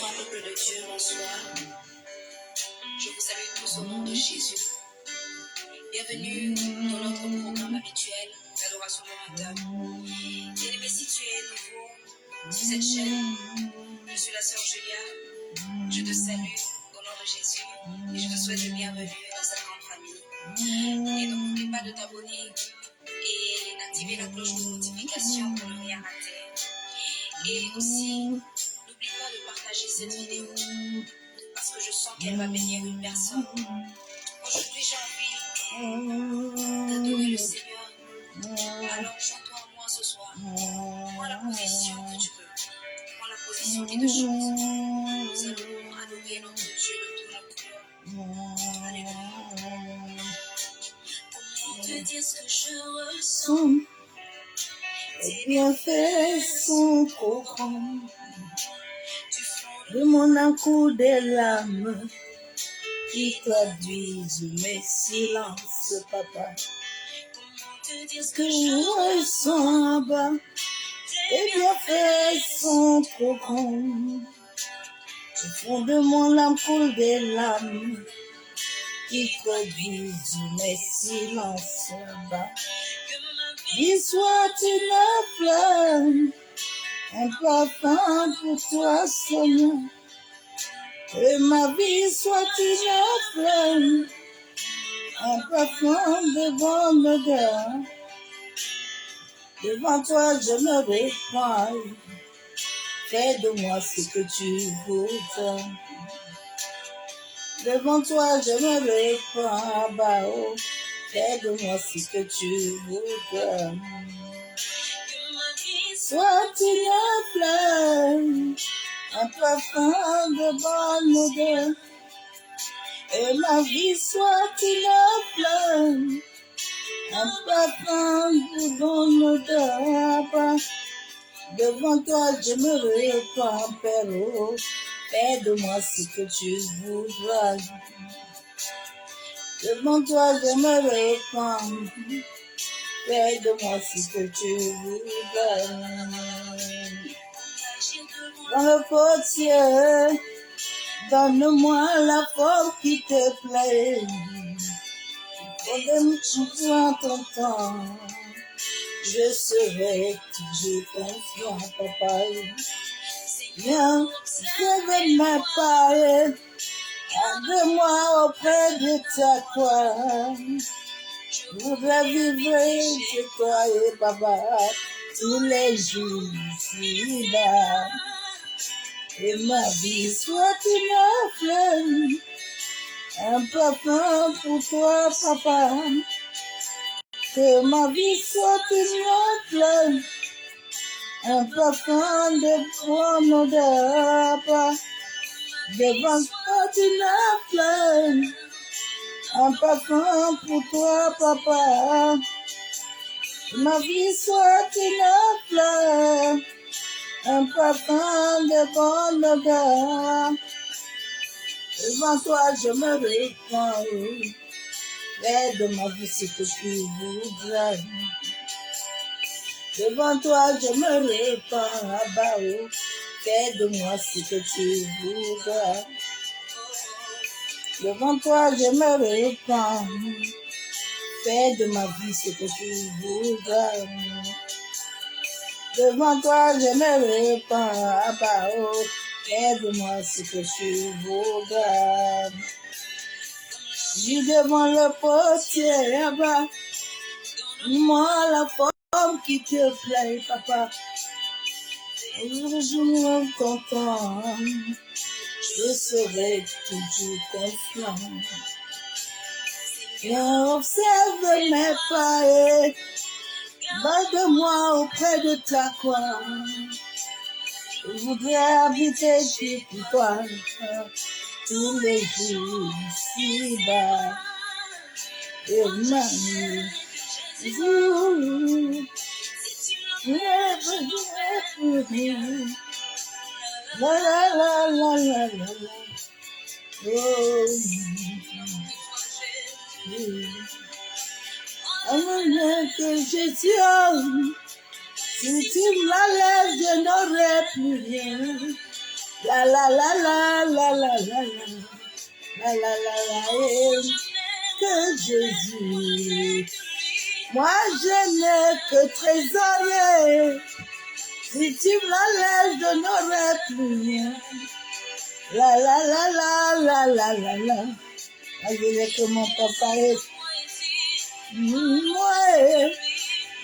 Bonsoir, peuple de Dieu, bonsoir. Je vous salue tous au nom de Jésus. Bienvenue dans notre programme habituel d'adoration le matin. Bien-aimé, si tu es nouveau sur cette chaîne, je suis la sœur Julia. Je te salue au nom de Jésus et je te souhaite le bienvenue dans cette grande famille. Et donc, n'oublie pas de t'abonner et d'activer la cloche de notification pour ne rien rater. Et aussi, n'oublie pas de partager cette vidéo parce que je sens qu'elle va bénir une personne. Aujourd'hui, j'ai envie d'adorer le Seigneur. Alors, chante-toi en moi ce soir. Prends la position que tu veux. Prends la position qui te chante. Nous allons adorer notre Dieu de tout notre cœur. Alléluia. Comment te dire ce que je ressens? Tes bienfaits sont trop grands. De mon âme des larmes qui traduisent mes silences, papa. Comment te dire ce que je ressens bas? Tes bienfaits sont trop grands. Au fond de mon âme coule des larmes qui traduisent mes silences bas. Qu'il soit une flamme, un parfum pour toi, Seigneur. Que ma vie soit une flamme, un parfum de bonne odeur. Devant toi, je me répands. Fais de moi ce que tu voudras. Devant toi, je me répands. Bah-oh. Fais de moi ce que tu voudras. Sois une flamme, un parfum de bonne odeur. Et ma vie soit une flamme, un parfum de bonne odeur. Devant toi, je me répands, Père. Oh, fais de moi ce que tu voudras. Devant toi, je me répands. Fais de moi ce que tu voudras. Dans le potier, donne-moi la forme qui te plaît. Donne-moi ton temps. Je serai toujours confiant, papa. Viens, je vais m'apparer. Garde-moi auprès de ta croix. Je voudrais vivre chez toi et papa tous les jours ici-bas. Et ma vie soit une flamme, un parfum pour toi, papa. Que ma vie soit une flamme, un parfum de bonne odeur, papa. Devant toi, une flamme, un parfum pour toi, papa. Ma vie soit une fleur, un parfum de bonne odeur. Devant toi, je me répands. Fais de ma vie ce que tu voudras. Devant toi, je me répands. Bah-oh. Fais de moi ce que tu voudras. Devant toi, je me répands. Fais de ma vie ce que tu voudras. Devant toi, je me répands. Bah-oh. Fais de moi ce que tu voudras. J'ai devant le potier, là-bas. Moi, la forme qui te plaît, papa. Je suis content. Je serai toujours confiant. Viens, observe mes pas et garde-moi auprès de ta croix. Je voudrais habiter pour toi tous les jours ici-bas. Et ma vie, la la la la la la. Oh, amen que je tiens. Si tu me la lèves, je n'aurai plus rien. La la la la la la la la la la que Jésus. Moi je n'ai que trésorier. Si tu me l'enlèves, je n'aurai plus rien. La la la la la la la la. Je n'ai que mon papa est.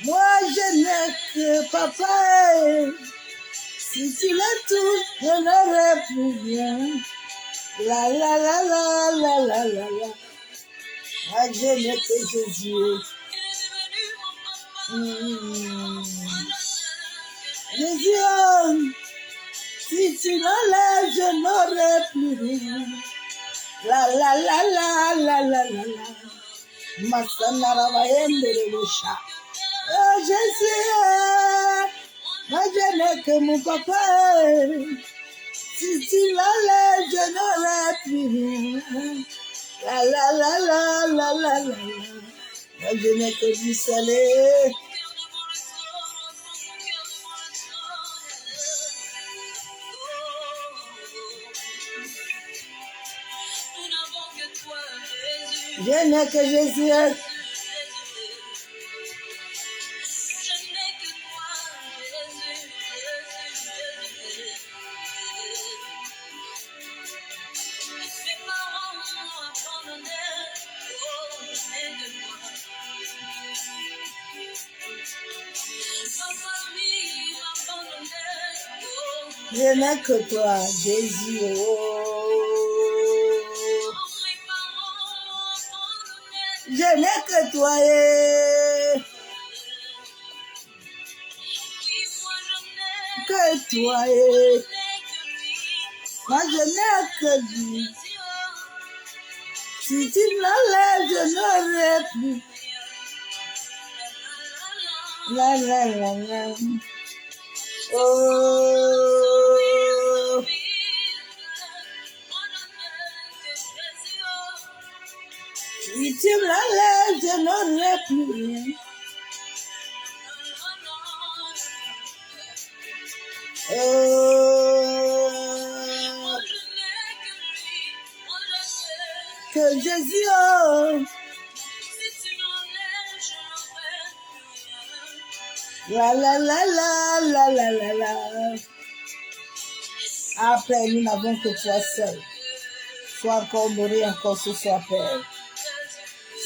Moi je n'ai que papa est. Si tu l'as tout, je n'aurai plus rien. La la la la la la la la. Moi je n'ai que Jésus. Jésus, si tu l'enlèves, je n'aurai plus rien. La la la la la la la la. Masanara Bayendere Lusha. Oh Jésus, moi je n'ai que mon papa. Si tu l'enlèves, je n'aurai plus rien. La la la la la la la. Moi je n'ai que du salé. Je n'ai que Jésus. Je n'ai que toi, Jésus. Oh. Je n'ai que toi. Que toi. Moi, je n'ai que lui. Si tu m'enlèves, je n'aurai plus. La la la la. Oh. Si tu m'enlèves, je n'aurai plus rien. Oh. Que Jésus, oh. La la la la la la la la. Après, nous n'avons que toi seul. Sois encore honoré encore ce soir, Père.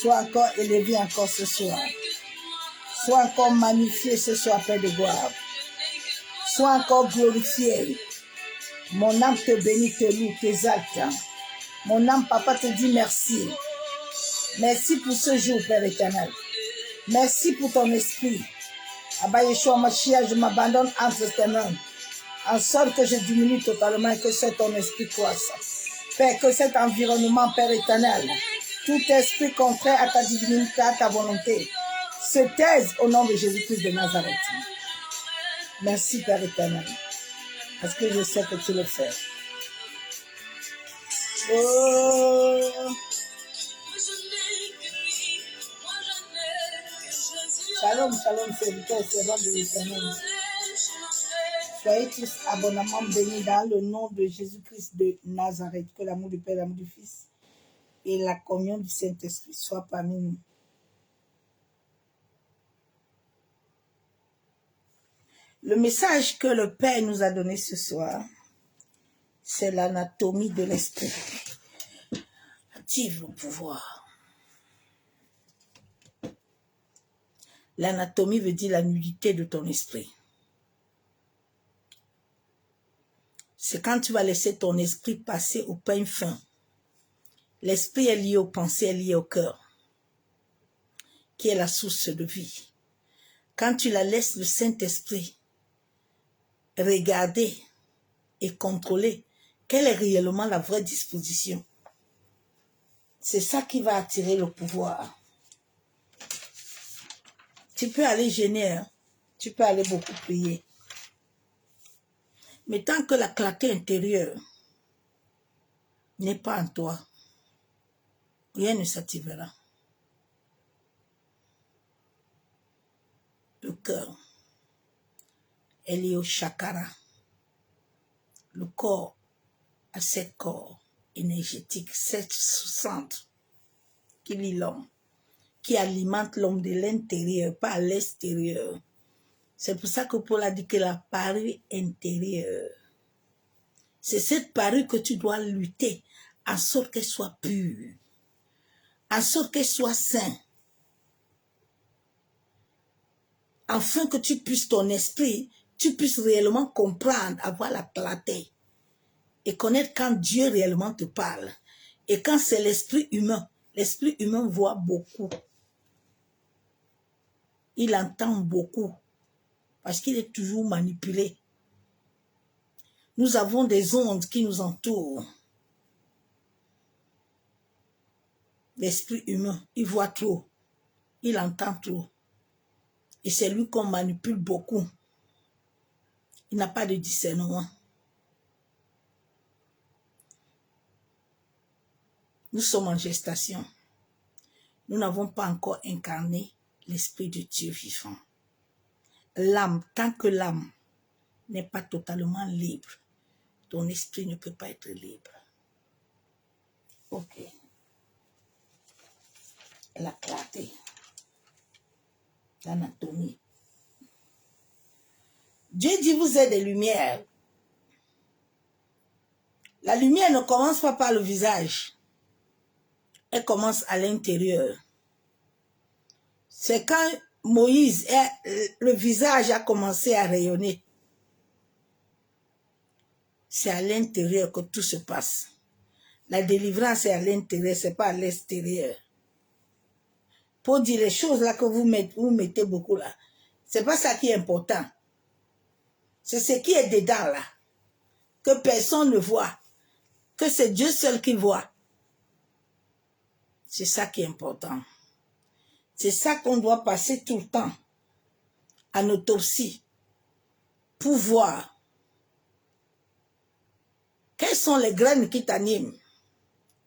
Sois encore élevé encore ce soir. Sois encore magnifié ce soir, Père de gloire. Sois encore glorifié. Mon âme te bénit, te loue, t'exalte. Mon âme, papa, te dit merci. Merci pour ce jour, Père éternel. Merci pour ton esprit. Abba Yeshua Mashiach, je m'abandonne entre tes mains. En sorte que je diminue totalement et que c'est ton esprit croisse. Père, que cet environnement, Père éternel, tout esprit contraire à ta divinité, à ta volonté, se taise au nom de Jésus-Christ de Nazareth. Merci, Père éternel, parce que je sais que tu le fais. Oh. Shalom, shalom, serviteurs et servantes de l'éternel. Soyez tous abondamment bénis dans le nom de Jésus-Christ de Nazareth. Que l'amour du Père, l'amour du Fils et la communion du Saint-Esprit soient parmi nous. Le message que le Père nous a donné ce soir, c'est l'anatomie de l'esprit. Active le pouvoir. L'anatomie veut dire la nudité de ton esprit. C'est quand tu vas laisser ton esprit passer au peigne fin. L'esprit est lié aux pensées, est lié au cœur, qui est la source de vie. Quand tu la laisses le Saint-Esprit regarder et contrôler quelle est réellement la vraie disposition, c'est ça qui va attirer le pouvoir. Tu peux aller gêner, hein? Tu peux aller beaucoup prier. Mais tant que la clarté intérieure n'est pas en toi, rien ne s'activera. Le cœur est lié au chakra. Le corps à 7 corps énergétiques, 7 centres qui lient l'homme, qui alimentent l'homme de l'intérieur, pas à l'extérieur. C'est pour ça que Paul a dit que la parure intérieure, c'est cette parure que tu dois lutter, en sorte qu'elle soit pure, en sorte qu'elle soit sainte, afin que tu puisses, ton esprit, tu puisses réellement comprendre, avoir la clarté, et connaître quand Dieu réellement te parle. Et quand c'est l'esprit humain voit beaucoup. Il entend beaucoup, parce qu'il est toujours manipulé. Nous avons des ondes qui nous entourent. L'esprit humain, il voit trop, il entend trop. Et c'est lui qu'on manipule beaucoup. Il n'a pas de discernement. Nous sommes en gestation. Nous n'avons pas encore incarné l'esprit de Dieu vivant. L'âme, tant que l'âme n'est pas totalement libre, ton esprit ne peut pas être libre. Ok. La clarté. L'anatomie. Dieu dit, vous êtes des lumières. La lumière ne commence pas par le visage. Elle commence à l'intérieur. C'est quand Moïse, le visage a commencé à rayonner. C'est à l'intérieur que tout se passe. La délivrance est à l'intérieur, ce n'est pas à l'extérieur. Pour dire les choses là que vous mettez beaucoup là, ce n'est pas ça qui est important. C'est ce qui est dedans là, que personne ne voit, que c'est Dieu seul qui voit. C'est ça qui est important. C'est ça qu'on doit passer tout le temps en autopsie pour voir quelles sont les graines qui t'animent,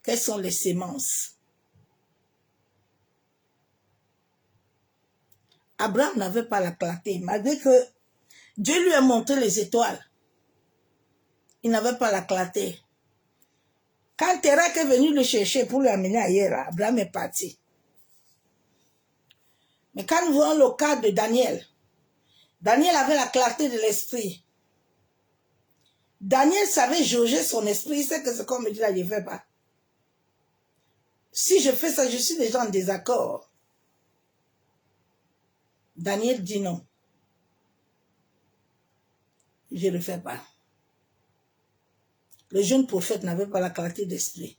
quelles sont les semences. Abraham n'avait pas la clarté, malgré que Dieu lui a montré les étoiles. Il n'avait pas la clarté. Quand Térak est venu le chercher pour l'amener ailleurs, Abraham est parti. Mais quand nous voyons le cas de Daniel, Daniel avait la clarté de l'esprit. Daniel savait jauger son esprit. Il sait que ce qu'on me dit là, je ne fais pas. Si je fais ça, je suis déjà en désaccord. Daniel dit non. Je ne le fais pas. Le jeune prophète n'avait pas la clarté d'esprit.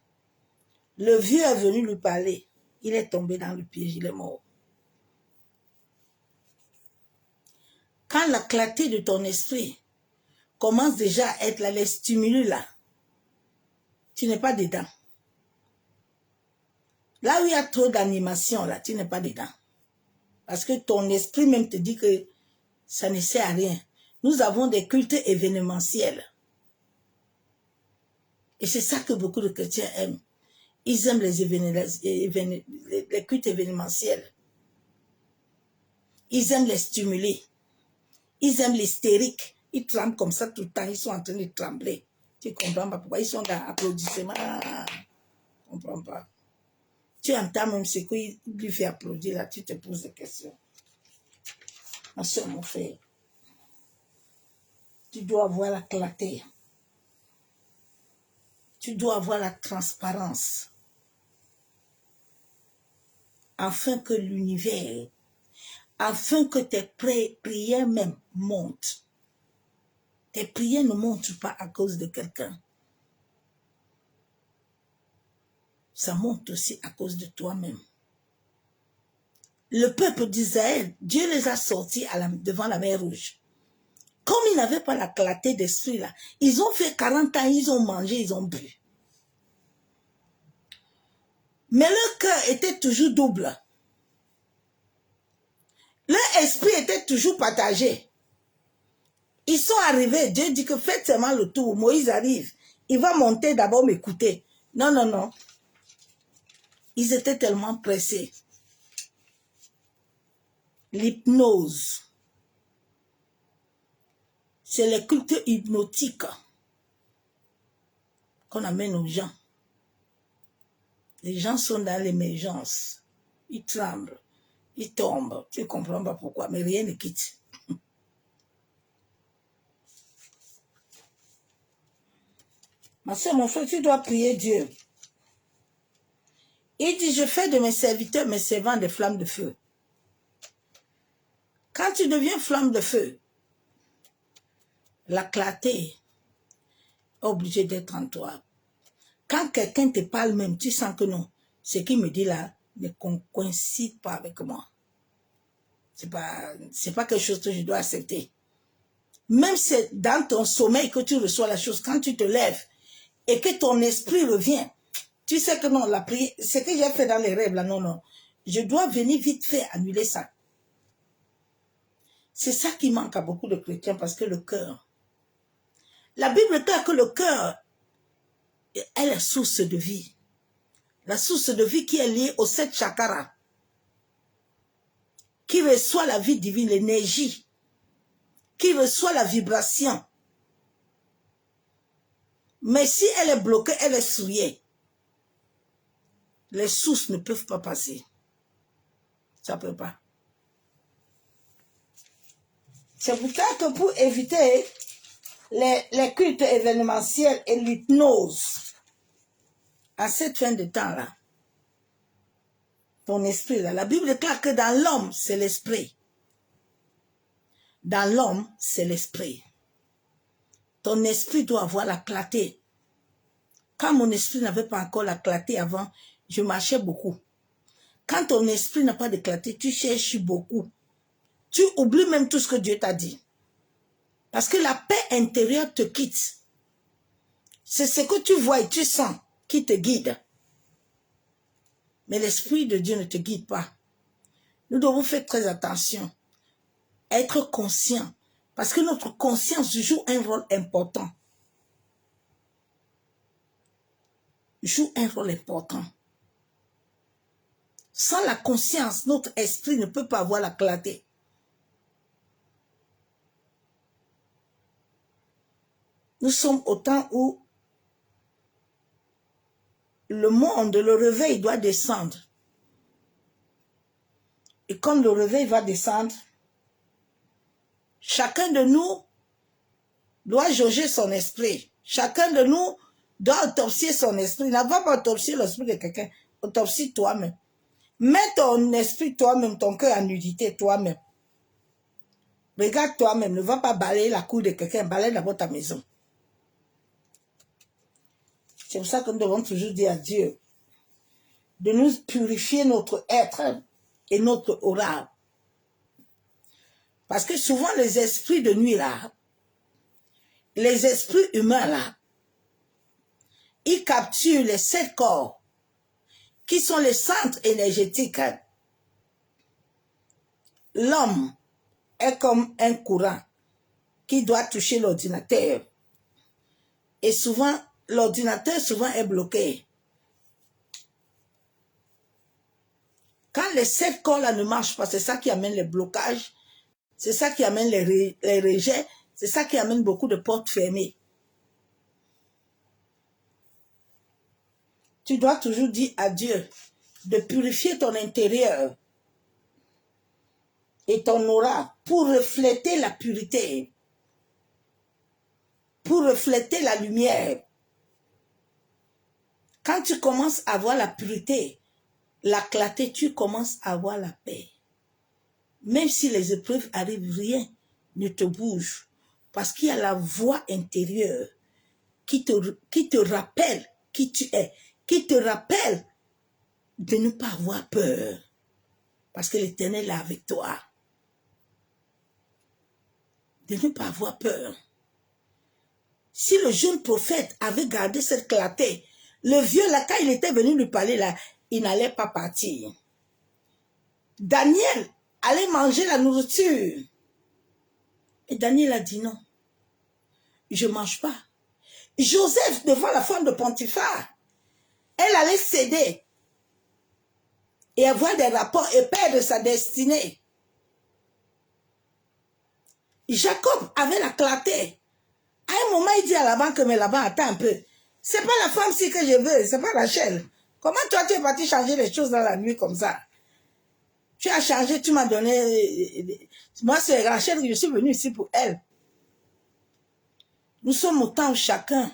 Le vieux est venu lui parler. Il est tombé dans le piège, il est mort. Quand la clarté de ton esprit commence déjà à être là, les stimuli là, tu n'es pas dedans. Là où il y a trop d'animation là, tu n'es pas dedans. Parce que ton esprit même te dit que ça ne sert à rien. Nous avons des cultes événementiels. Et c'est ça que beaucoup de chrétiens aiment. Ils aiment les cultes événementiels. Ils aiment les stimuler. Ils aiment l'hystérique. Ils tremblent comme ça tout le temps. Ils sont en train de trembler. Tu ne comprends pas pourquoi ils sont dans l'applaudissement. Tu ne comprends pas. Tu entends même ce qu'il lui fait applaudir là. Tu te poses des questions. Ma soeur, mon frère, tu dois avoir la clarté. Tu dois avoir la transparence. Afin que l'univers, afin que tes prières même montent. Tes prières ne montent pas à cause de quelqu'un. Ça monte aussi à cause de toi-même. Le peuple d'Israël, Dieu les a sortis devant la mer Rouge. Comme ils n'avaient pas la clarté d'esprit là, ils ont fait 40 ans, ils ont mangé, ils ont bu. Mais leur cœur était toujours double. Leur esprit était toujours partagé. Ils sont arrivés, Dieu dit que faites seulement le tour. Moïse arrive, il va monter d'abord m'écouter. Non, non, non. Ils étaient tellement pressés. L'hypnose. C'est les cultes hypnotiques qu'on amène aux gens. Les gens sont dans l'émergence. Ils tremblent. Ils tombent. Tu ne comprends pas pourquoi, mais rien ne quitte. Ma soeur, mon frère, tu dois prier Dieu. Il dit, je fais de mes serviteurs, mes servants, des flammes de feu. Quand tu deviens flamme de feu, la clarté est obligée d'être en toi. Quand quelqu'un te parle même, tu sens que non, ce qu'il me dit là ne coïncide pas avec moi. C'est pas quelque chose que je dois accepter. Même si c'est dans ton sommeil que tu reçois la chose, quand tu te lèves et que ton esprit revient, tu sais que non, la prière, ce que j'ai fait dans les rêves là, non, non, je dois venir vite fait annuler ça. C'est ça qui manque à beaucoup de chrétiens parce que le cœur, la Bible dit que le cœur est la source de vie. La source de vie qui est liée aux 7 chakras, qui reçoit la vie divine, l'énergie, qui reçoit la vibration. Mais si elle est bloquée, elle est souillée, les sources ne peuvent pas passer. Ça ne peut pas. C'est pour ça que pour éviter les cultes événementiels et l'hypnose, à cette fin de temps-là, ton esprit, là, la Bible déclare que dans l'homme, c'est l'esprit. Dans l'homme, c'est l'esprit. Ton esprit doit avoir la clarté. Quand mon esprit n'avait pas encore la clarté avant, je marchais beaucoup. Quand ton esprit n'a pas de clarté, tu cherches beaucoup. Tu oublies même tout ce que Dieu t'a dit. Parce que la paix intérieure te quitte. C'est ce que tu vois et tu sens qui te guide. Mais l'Esprit de Dieu ne te guide pas. Nous devons faire très attention. Être conscient. Parce que notre conscience joue un rôle important. Joue un rôle important. Sans la conscience, notre esprit ne peut pas avoir la clarté. Nous sommes au temps où le monde, le réveil doit descendre. Et comme le réveil va descendre, chacun de nous doit jauger son esprit. Chacun de nous doit autopsier son esprit. Il n'a pas autopsier l'esprit de quelqu'un. Autopsie toi-même. Mets ton esprit toi-même, ton cœur en nudité toi-même. Regarde toi-même. Ne va pas balayer la cour de quelqu'un. Balaye d'abord ta maison. C'est pour ça que nous devons toujours dire à Dieu de nous purifier notre être et notre aura. Parce que souvent les esprits de nuit là, les esprits humains là, ils capturent les 7 corps qui sont les centres énergétiques. L'homme est comme un courant qui doit toucher l'ordinateur. Et souvent, l'ordinateur est bloqué. Quand les 7 corps là ne marchent pas, c'est ça qui amène les blocages, c'est ça qui amène les rejets, c'est ça qui amène beaucoup de portes fermées. Tu dois toujours dire à Dieu de purifier ton intérieur et ton aura pour refléter la pureté, pour refléter la lumière. Quand tu commences à voir la pureté, la clarté, tu commences à avoir la paix. Même si les épreuves arrivent, rien ne te bouge. Parce qu'il y a la voix intérieure qui te rappelle qui tu es, qui te rappelle de ne pas avoir peur. Parce que l'Éternel est avec toi. De ne pas avoir peur. Si le jeune prophète avait gardé cette clarté, le vieux là, quand il était venu lui parler là, il n'allait pas partir. Daniel allait manger la nourriture. Et Daniel a dit non. Je ne mange pas. Joseph, devant la femme de Potiphar, elle allait céder et avoir des rapports et perdre sa destinée. Jacob avait la clarté. À un moment, il dit à Laban que mais Laban, attends un peu. C'est pas la femme-ci que je veux, c'est pas Rachel. Comment toi, tu es parti changer les choses dans la nuit comme ça? Tu as changé, tu m'as donné... Moi, c'est Rachel que je suis venue ici pour elle. Nous sommes au temps où chacun,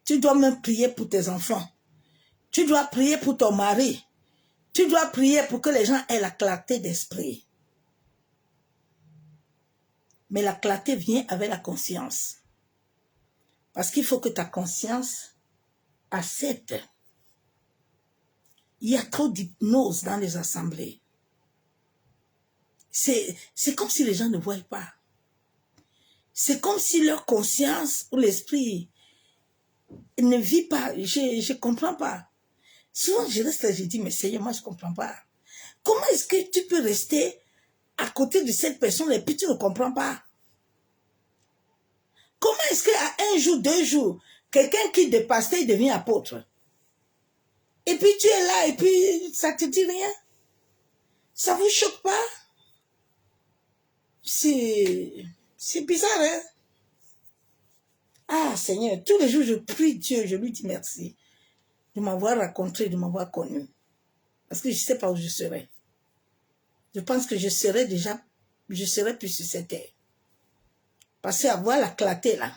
tu dois même prier pour tes enfants. Tu dois prier pour ton mari. Tu dois prier pour que les gens aient la clarté d'esprit. Mais la clarté vient avec la conscience. Parce qu'il faut que ta conscience accepte. Il y a trop d'hypnose dans les assemblées. C'est comme si les gens ne voient pas. C'est comme si leur conscience ou l'esprit ne vit pas. Je ne comprends pas. Souvent, je reste là, je dis, mais Seigneur, moi, je ne comprends pas. Comment est-ce que tu peux rester à côté de cette personne et puis tu ne comprends pas? Comment est-ce qu'à un jour, 2 jours, quelqu'un qui de pasteur devient apôtre? Et puis tu es là et puis ça te dit rien? Ça vous choque pas? C'est bizarre, hein? Ah, Seigneur, tous les jours, je prie Dieu, je lui dis merci de m'avoir rencontré, de m'avoir connu. Parce que je ne sais pas où je serais. Je pense que je serais plus sur cette terre. Parce qu'avoir la clarté là,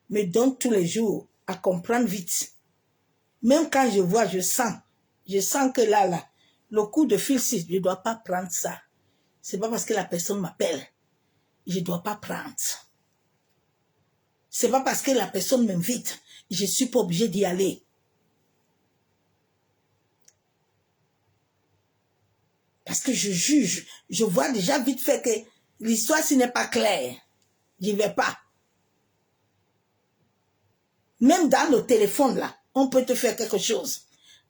me donne tous les jours à comprendre vite. Même quand je vois, je sens que là, le coup de fil, si je ne dois pas prendre ça. Ce n'est pas parce que la personne m'appelle, je ne dois pas prendre. Ce n'est pas parce que la personne m'invite, je ne suis pas obligé d'y aller. Parce que je juge, je vois déjà vite fait que l'histoire, s'il n'est pas clair, je n'y vais pas. Même dans le téléphone, là, on peut te faire quelque chose.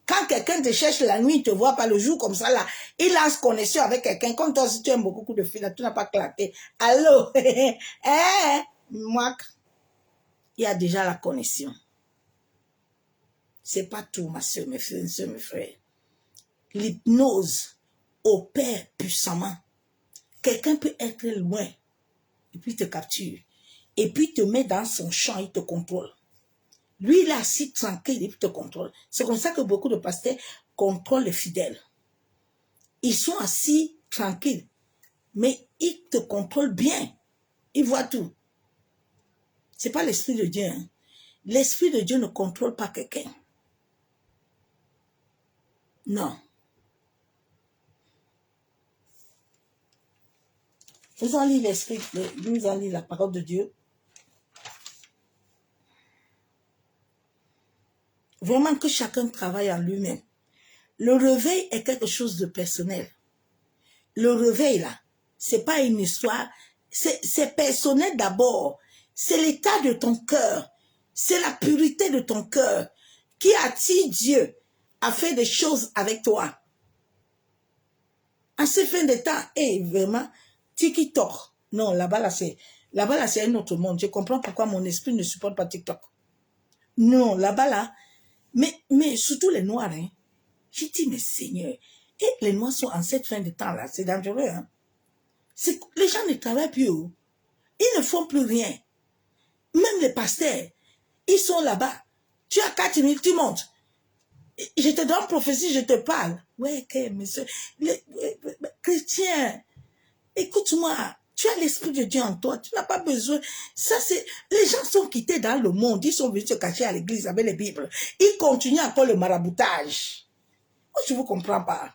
Quand quelqu'un te cherche la nuit, il ne te voit pas le jour comme ça, là, il lance connexion avec quelqu'un. Comme toi, si tu aimes beaucoup de filles, là, tu n'as pas claqué. Allô? Moi, il y a déjà la connexion. C'est pas tout, ma soeur, mes frères. L'hypnose opère puissamment. Quelqu'un peut être loin, et puis te capture, et puis te met dans son champ, il te contrôle. Lui, il est assis tranquille, il te contrôle. C'est comme ça que beaucoup de pasteurs contrôlent les fidèles. Ils sont assis tranquilles, mais ils te contrôlent bien. Ils voient tout. Ce n'est pas l'Esprit de Dieu. Hein. L'Esprit de Dieu ne contrôle pas quelqu'un. Non. Nous allons lire l'Esprit, nous allons lire la parole de Dieu. Vraiment que chacun travaille en lui-même. Le réveil est quelque chose de personnel. Le réveil, là, ce n'est pas une histoire. C'est personnel d'abord. C'est l'état de ton cœur. C'est la pureté de ton cœur qui attire Dieu à faire des choses avec toi. En ce fin de temps, vraiment, TikTok. Non, là-bas, c'est un autre monde. Je comprends pourquoi mon esprit ne supporte pas TikTok. Non, là-bas, là, mais surtout les Noirs, hein. J'ai dit, mais Seigneur, et les Noirs sont en cette fin de temps-là, c'est dangereux, hein. Les gens ne travaillent plus, ils ne font plus rien. Même les pasteurs, ils sont là-bas. Tu as 4 minutes, tu montes. Je te donne prophétie, je te parle. Ouais, ok, monsieur. Chrétien, écoute-moi. Tu as l'Esprit de Dieu en toi. Tu n'as pas besoin. Ça, c'est... Les gens sont quittés dans le monde. Ils sont venus se cacher à l'église avec les Bibles. Ils continuent encore le maraboutage. Moi, je ne vous comprends pas.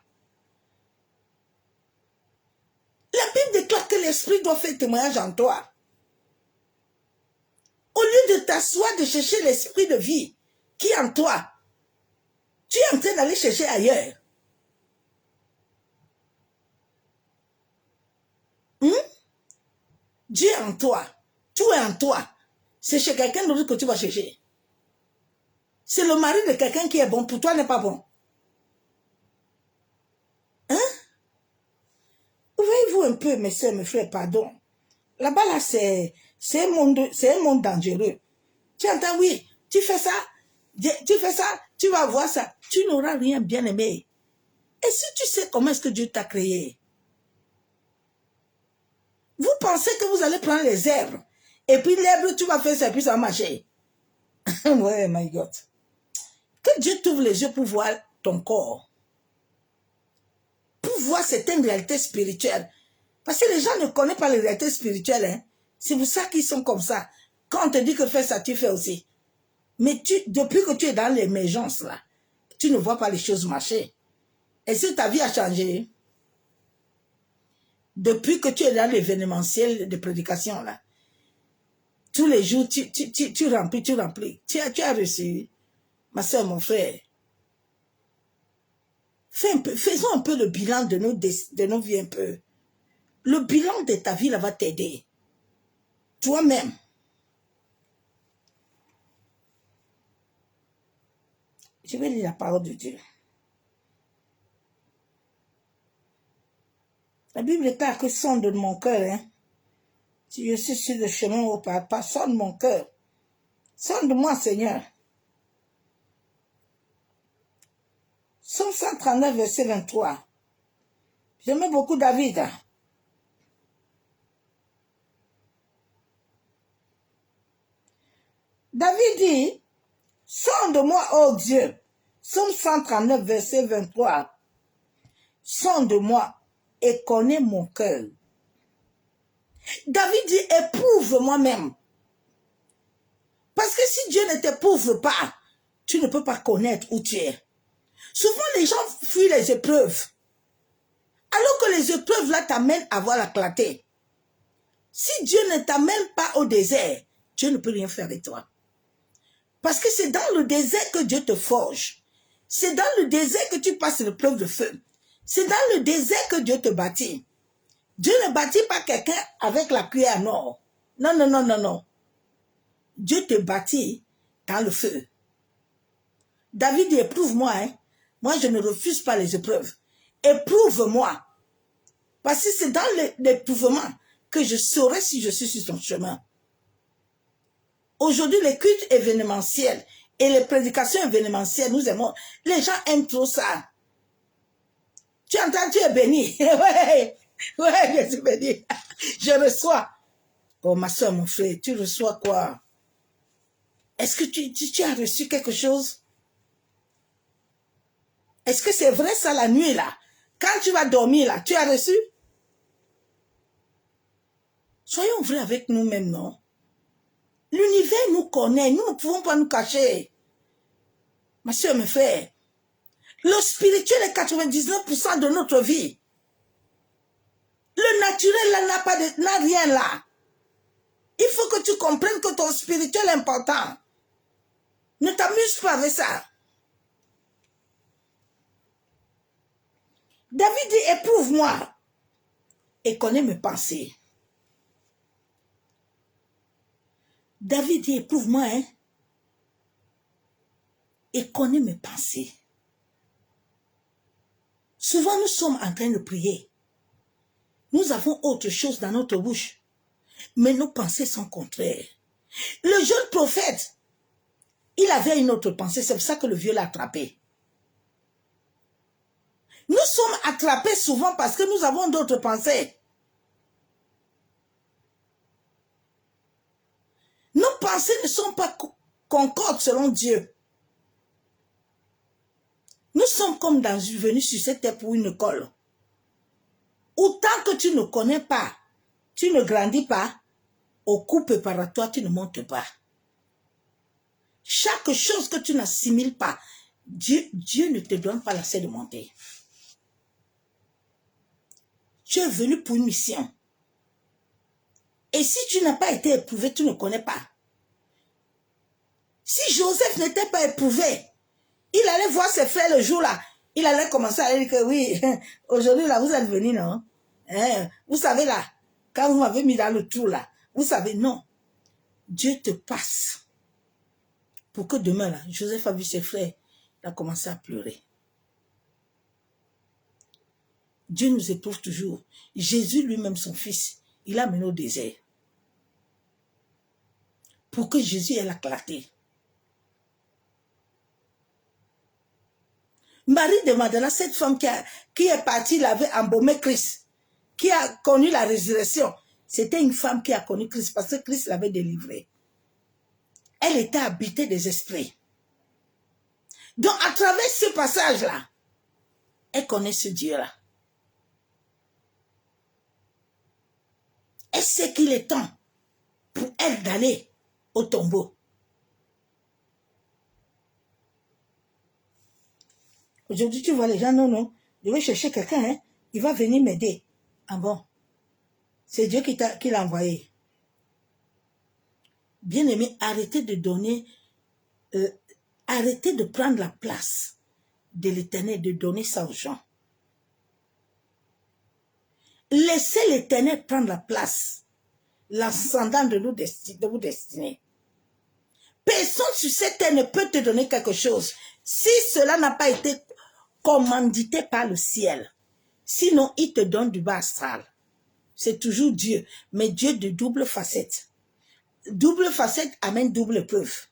La Bible déclare que l'Esprit doit faire témoignage en toi. Au lieu de t'asseoir, de chercher l'Esprit de vie qui est en toi, tu es en train d'aller chercher ailleurs. Dieu est en toi. Tout est en toi. C'est chez quelqu'un d'autre que tu vas chercher. C'est le mari de quelqu'un qui est bon. Pour toi, n'est pas bon. Hein? Ouvrez-vous un peu, mes soeurs, mes frères, pardon. Là-bas, là, c'est un monde dangereux. Tu entends, oui, tu fais ça, tu vas voir ça. Tu n'auras rien, bien aimé. Et si tu sais comment est-ce que Dieu t'a créé, vous pensez que vous allez prendre les herbes, et puis l'herbe, tu vas faire ça, puis ça va marcher. Ouais, my God. Que Dieu t'ouvre les yeux pour voir ton corps. Pour voir certaines réalités spirituelles. Parce que les gens ne connaissent pas les réalités spirituelles. Hein. C'est pour ça qu'ils sont comme ça. Quand on te dit que fais ça, tu fais aussi. Mais depuis que tu es dans l'émergence, là, tu ne vois pas les choses marcher. Est-ce que ta vie a changé? Depuis que tu es dans l'événementiel de prédication, là, tous les jours, tu remplis. Tu as reçu, ma soeur, mon frère. Faisons un peu le bilan de nos vies un peu. Le bilan de ta vie, là, va t'aider. Toi-même. Je vais lire la parole de Dieu. La Bible déclare que sonde de mon cœur, hein. Si je suis sur le chemin au pas, sonde mon cœur. Sonde-moi, Seigneur. Somme 139, verset 23. J'aime beaucoup David. Hein. David dit, sonde-moi, ô Dieu. Somme 139, verset 23. Sonde-moi et connais mon cœur. David dit, éprouve moi-même. Parce que si Dieu ne t'éprouve pas, tu ne peux pas connaître où tu es. Souvent, les gens fuient les épreuves. Alors que les épreuves là t'amènent à voir la clarté. Si Dieu ne t'amène pas au désert, Dieu ne peut rien faire avec toi. Parce que c'est dans le désert que Dieu te forge. C'est dans le désert que tu passes l'épreuve de feu. C'est dans le désert que Dieu te bâtit. Dieu ne bâtit pas quelqu'un avec la cuillère à nord. Non, non, non, non, non. Dieu te bâtit dans le feu. David dit, éprouve-moi. Hein. Moi, je ne refuse pas les épreuves. Éprouve-moi. Parce que c'est dans l'éprouvement que je saurai si je suis sur ton chemin. Aujourd'hui, les cultes événementiels et les prédications événementielles, nous aimons. Les gens aiment trop ça. Tu entends, tu es béni. Ouais, je suis béni. Je reçois. Oh, ma soeur, mon frère, tu reçois quoi? Est-ce que tu as reçu quelque chose? Est-ce que c'est vrai ça la nuit là? Quand tu vas dormir là, tu as reçu? Soyons vrais avec nous-mêmes, non? L'univers nous connaît, nous ne pouvons pas nous cacher. Ma soeur, mes frères, le spirituel est 99% de notre vie. Le naturel là n'a rien là. Il faut que tu comprennes que ton spirituel est important. Ne t'amuse pas avec ça. David dit, éprouve-moi et connais mes pensées. David dit, éprouve-moi, hein, et connais mes pensées. Souvent, nous sommes en train de prier. Nous avons autre chose dans notre bouche, mais nos pensées sont contraires. Le jeune prophète, il avait une autre pensée, c'est pour ça que le vieux l'a attrapé. Nous sommes attrapés souvent parce que nous avons d'autres pensées. Nos pensées ne sont pas concordes selon Dieu. Nous sommes comme venus sur cette terre pour une école. Autant que tu ne connais pas, tu ne grandis pas, au cours préparatoire, tu ne montes pas. Chaque chose que tu n'assimiles pas, Dieu ne te donne pas l'accès de monter. Tu es venu pour une mission. Et si tu n'as pas été éprouvé, tu ne connais pas. Si Joseph n'était pas éprouvé, il allait voir ses frères le jour-là. Il allait commencer à dire que oui, aujourd'hui là, vous êtes venus, non? Hein? Vous savez là, quand vous m'avez mis dans le trou là, vous savez, non. Dieu te passe. Pour que demain là, Joseph a vu ses frères, il a commencé à pleurer. Dieu nous éprouve toujours. Jésus lui-même, son fils, il a mené au désert. Pour que Jésus ait la clarté. Marie de Magdala, cette femme qui est partie, il avait embaumé Christ, qui a connu la résurrection. C'était une femme qui a connu Christ parce que Christ l'avait délivré. Elle était habitée des esprits. Donc, à travers ce passage-là, elle connaît ce Dieu-là. Elle sait qu'il est temps pour elle d'aller au tombeau. Aujourd'hui, tu vois les gens, non, je vais chercher quelqu'un, hein, il va venir m'aider. Ah bon? C'est Dieu qui l'a envoyé. Bien-aimé, arrêtez de donner, arrêtez de prendre la place de l'Éternel, de donner ça aux gens. Laissez l'Éternel prendre la place, l'ascendant de vos destinées. Personne sur cette terre ne peut te donner quelque chose si cela n'a pas été commandité par le ciel. Sinon, il te donne du bas astral. C'est toujours Dieu, mais Dieu de double facette. Double facette amène double preuve.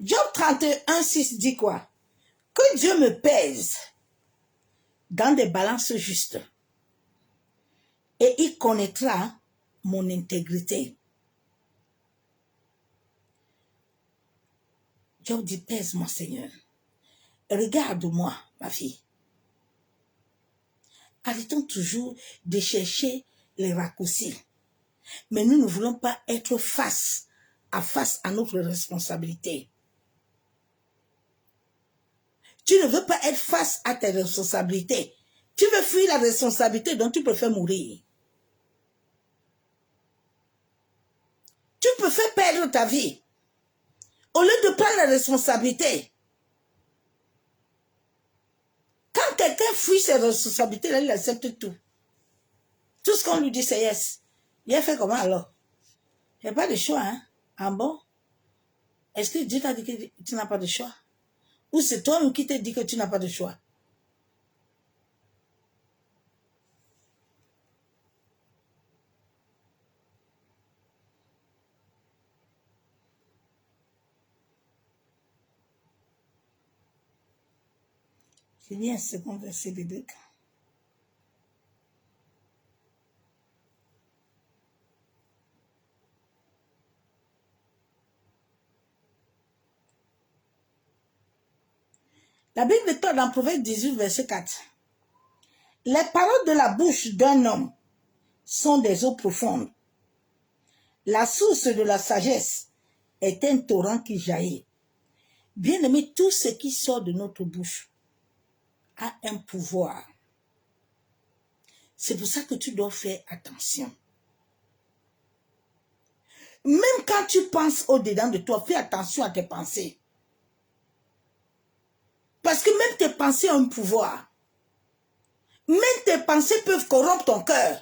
Job 31, 6 dit quoi? Que Dieu me pèse dans des balances justes et il connaîtra mon intégrité. Job dit, pèse-moi Seigneur. Regarde-moi, ma fille. Arrêtons toujours de chercher les raccourcis. Mais nous ne voulons pas être face à notre responsabilité. Tu ne veux pas être face à tes responsabilités. Tu veux fuir la responsabilité dont tu préfères mourir. Tu préfères perdre ta vie. Au lieu de prendre la responsabilité. Quand quelqu'un fuit ses responsabilités, là, il accepte tout. Tout ce qu'on lui dit, c'est yes. Il a fait comment alors? Il n'y a pas de choix, hein? Ah bon? Est-ce que Dieu t'a dit que tu n'as pas de choix? Ou c'est toi-même qui t'a dit que tu n'as pas de choix? Je lis un second verset biblique. La Bible déclare dans Proverbe 18, verset 4. Les paroles de la bouche d'un homme sont des eaux profondes. La source de la sagesse est un torrent qui jaillit. Bien-aimé, tout ce qui sort de notre bouche a un pouvoir. C'est pour ça que tu dois faire attention. Même quand tu penses au-dedans de toi, fais attention à tes pensées. Parce que même tes pensées ont un pouvoir. Même tes pensées peuvent corrompre ton cœur.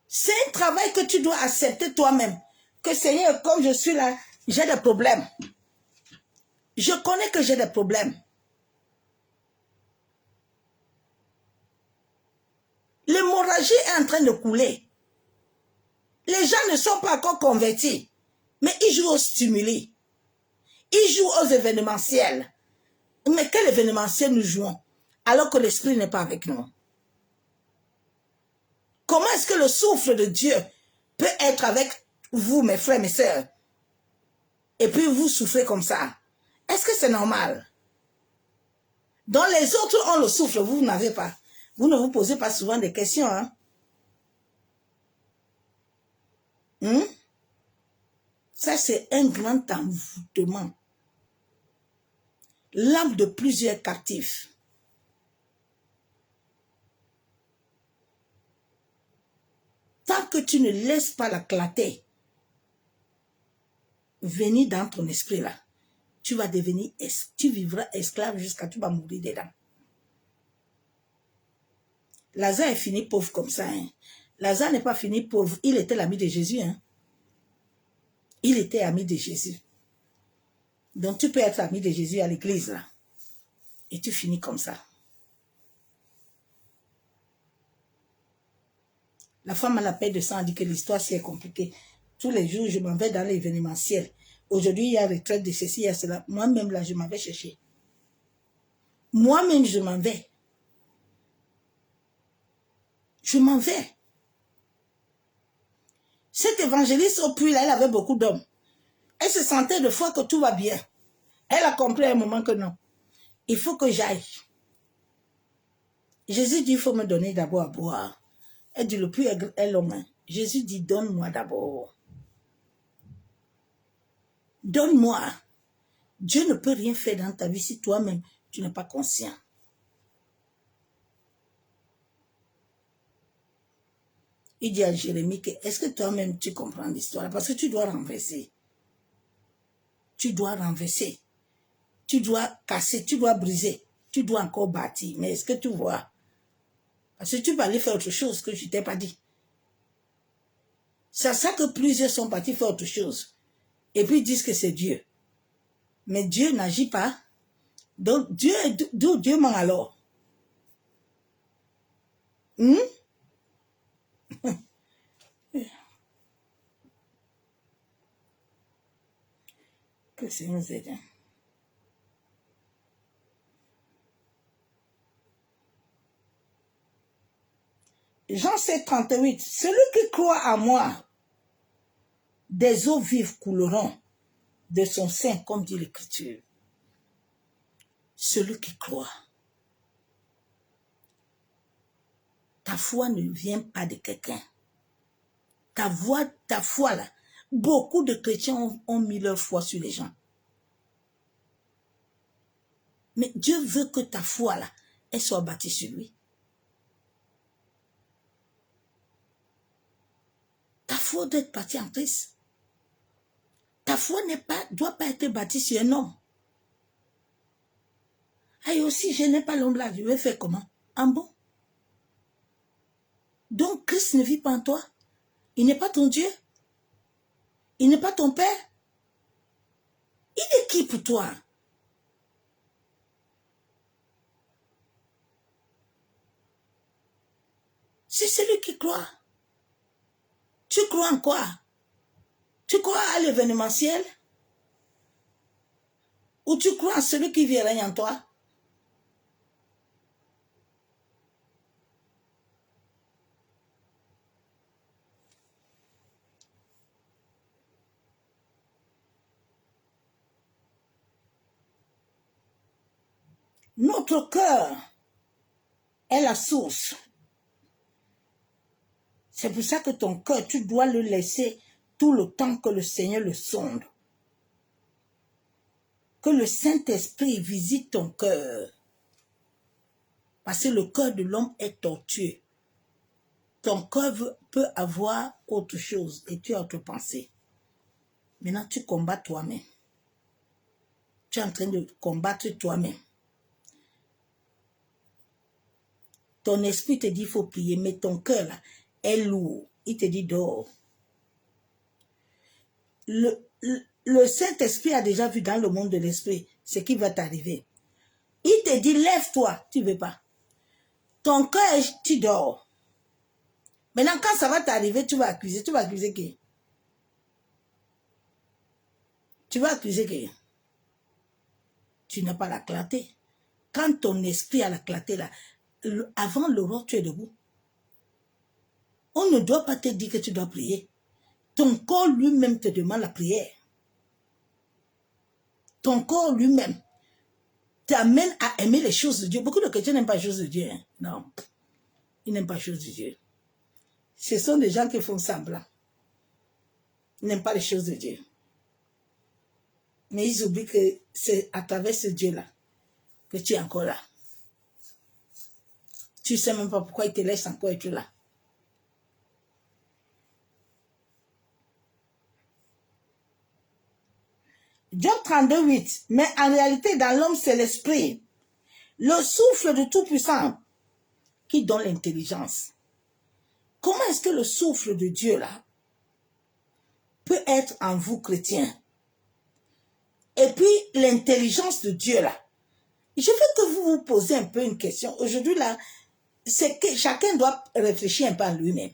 C'est un travail que tu dois accepter toi-même. Que Seigneur, comme je suis là, j'ai des problèmes. Je connais que j'ai des problèmes. L'hémorragie est en train de couler. Les gens ne sont pas encore convertis. Mais ils jouent au stimuli. Ils jouent aux événementiels. Mais quel événementiel nous jouons alors que l'esprit n'est pas avec nous? Comment est-ce que le souffle de Dieu peut être avec vous, mes frères, mes sœurs, et puis vous souffrez comme ça? Est-ce que c'est normal? Donc les autres ont le souffle, vous n'avez pas. Vous ne vous posez pas souvent des questions, hein? Ça, c'est un grand envoûtement. L'âme de plusieurs captifs. Tant que tu ne laisses pas la clarté venir dans ton esprit là, tu vas devenir, tu vivras esclave jusqu'à tu vas mourir dedans. Lazare est fini pauvre comme ça. Hein. Lazare n'est pas fini pauvre, il était l'ami de Jésus. Hein. Il était ami de Jésus. Donc tu peux être ami de Jésus à l'église là. Et tu finis comme ça. La femme à la paix de sang dit que l'histoire c'est compliquée. Tous les jours, je m'en vais dans l'événementiel. Aujourd'hui, il y a retraite de ceci, il y a cela. Moi-même, là, je m'en vais chercher. Moi-même, je m'en vais. Je m'en vais. Cette évangéliste au puits, là, elle avait beaucoup d'hommes. Elle se sentait de fois que tout va bien. Elle a compris à un moment que non. Il faut que j'aille. Jésus dit, il faut me donner d'abord à boire. Elle dit, le puits est long. Jésus dit, donne-moi d'abord. Donne-moi. Dieu ne peut rien faire dans ta vie si toi-même, tu n'es pas conscient. Il dit à Jérémie que, est-ce que toi-même tu comprends l'histoire? Parce que tu dois renverser. Tu dois renverser. Tu dois casser, tu dois briser. Tu dois encore bâtir. Mais est-ce que tu vois? Parce que tu vas aller faire autre chose que je ne t'ai pas dit. C'est ça que plusieurs sont partis faire autre chose. Et puis ils disent que c'est Dieu. Mais Dieu n'agit pas. Donc Dieu ment alors. Que c'est nous aide. Jean 7, 38. Celui qui croit à moi, des eaux vives couleront de son sein, comme dit l'Écriture. Celui qui croit. Ta foi ne vient pas de quelqu'un. Ta foi là. Beaucoup de chrétiens ont mis leur foi sur les gens. Mais Dieu veut que ta foi là, elle soit bâtie sur lui. Ta foi doit être bâtie en Christ. Ta foi doit pas être bâtie sur un homme. Et aussi, je n'ai pas l'homme là, je vais faire comment? En bon. Donc, Christ ne vit pas en toi. Il n'est pas ton Dieu. Il n'est pas ton Père. Il est qui pour toi? C'est celui qui croit. Tu crois en quoi? Tu crois à l'événementiel? Ou tu crois en celui qui vit règne en toi? Notre cœur est la source. C'est pour ça que ton cœur, tu dois le laisser tout le temps que le Seigneur le sonde. Que le Saint-Esprit visite ton cœur. Parce que le cœur de l'homme est tortueux. Ton cœur peut avoir autre chose et tu as autre pensée. Maintenant, tu combats toi-même. Tu es en train de combattre toi-même. Ton esprit te dit qu'il faut prier, mais ton cœur là, est lourd. Il te dit dors. Le Saint-Esprit a déjà vu dans le monde de l'esprit ce qui va t'arriver. Il te dit lève-toi, tu ne veux pas. Ton cœur, tu dors. Maintenant, quand ça va t'arriver, tu vas accuser. Tu vas accuser qui? Tu vas accuser qui? Tu n'as pas la clarté. Quand ton esprit a la clarté là, avant l'aurore, tu es debout. On ne doit pas te dire que tu dois prier. Ton corps lui-même te demande la prière. Ton corps lui-même t'amène à aimer les choses de Dieu. Beaucoup de chrétiens n'aiment pas les choses de Dieu. Hein? Non, ils n'aiment pas les choses de Dieu. Ce sont des gens qui font semblant. Ils n'aiment pas les choses de Dieu. Mais ils oublient que c'est à travers ce Dieu-là que tu es encore là. Tu ne sais même pas pourquoi il te laisse encore être là. Job 32, 8. Mais en réalité, dans l'homme, c'est l'esprit, le souffle de Tout-Puissant qui donne l'intelligence. Comment est-ce que le souffle de Dieu, là, peut être en vous, chrétiens? Et puis, l'intelligence de Dieu, là. Je veux que vous vous posez un peu une question. Aujourd'hui, là, c'est que chacun doit réfléchir un peu à lui-même.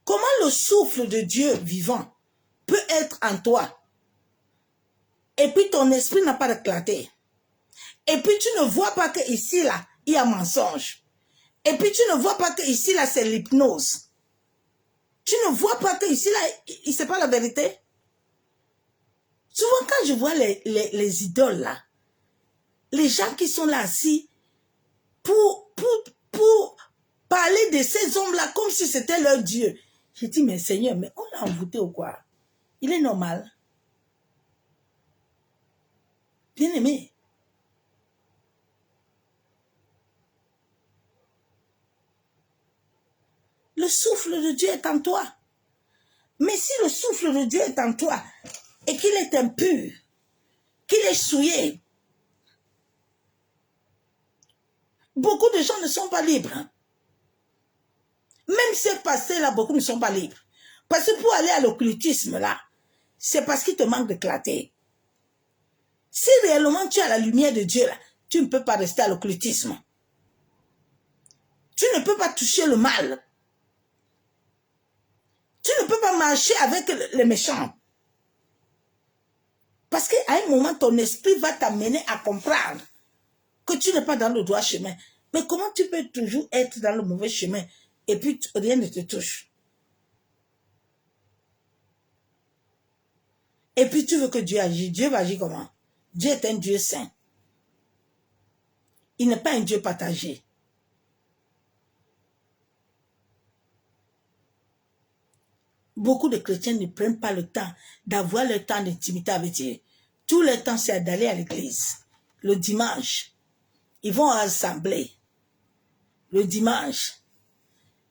Comment le souffle de Dieu vivant peut être en toi? Et puis ton esprit n'a pas éclaté. Et puis tu ne vois pas que ici là, il y a mensonge. Et puis tu ne vois pas que ici là, c'est l'hypnose. Tu ne vois pas que ici là, c'est pas la vérité. Souvent quand je vois les idoles là, les gens qui sont là assis pour parler de ces hommes-là comme si c'était leur Dieu. J'ai dit, mais Seigneur, mais on l'a envoûté ou quoi? Il est normal. Bien-aimé. Le souffle de Dieu est en toi. Mais si le souffle de Dieu est en toi et qu'il est impur, qu'il est souillé, beaucoup de gens ne sont pas libres. Même ces pasteurs-là, beaucoup ne sont pas libres. Parce que pour aller à l'occultisme, là, c'est parce qu'il te manque de clarté. Si réellement tu as la lumière de Dieu, là, tu ne peux pas rester à l'occultisme. Tu ne peux pas toucher le mal. Tu ne peux pas marcher avec les méchants. Parce qu'à un moment, ton esprit va t'amener à comprendre que tu n'es pas dans le droit chemin. Mais comment tu peux toujours être dans le mauvais chemin et puis rien ne te touche? Et puis tu veux que Dieu agisse. Dieu va agir comment? Dieu est un Dieu saint. Il n'est pas un Dieu partagé. Beaucoup de chrétiens ne prennent pas le temps d'avoir le temps d'intimité avec Dieu. Tout le temps, c'est d'aller à l'église. Le dimanche, ils vont à l'assemblée. Le dimanche.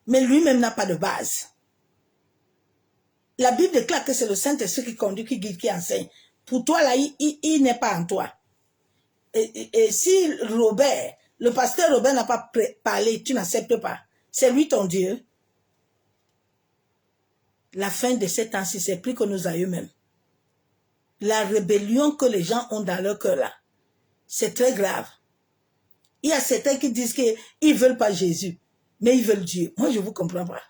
Mais lui-même n'a pas de base. La Bible déclare que c'est le Saint-Esprit qui conduit, qui guide, qui enseigne. Pour toi, là, il n'est pas en toi. Et si Robert, le pasteur Robert n'a pas parlé, tu n'acceptes pas. C'est lui ton Dieu. La fin de ces temps-ci, c'est plus que nos aïeux même. La rébellion que les gens ont dans leur cœur là, c'est très grave. Il y a certains qui disent qu'ils ne veulent pas Jésus, mais ils veulent Dieu. Moi, je ne vous comprends pas.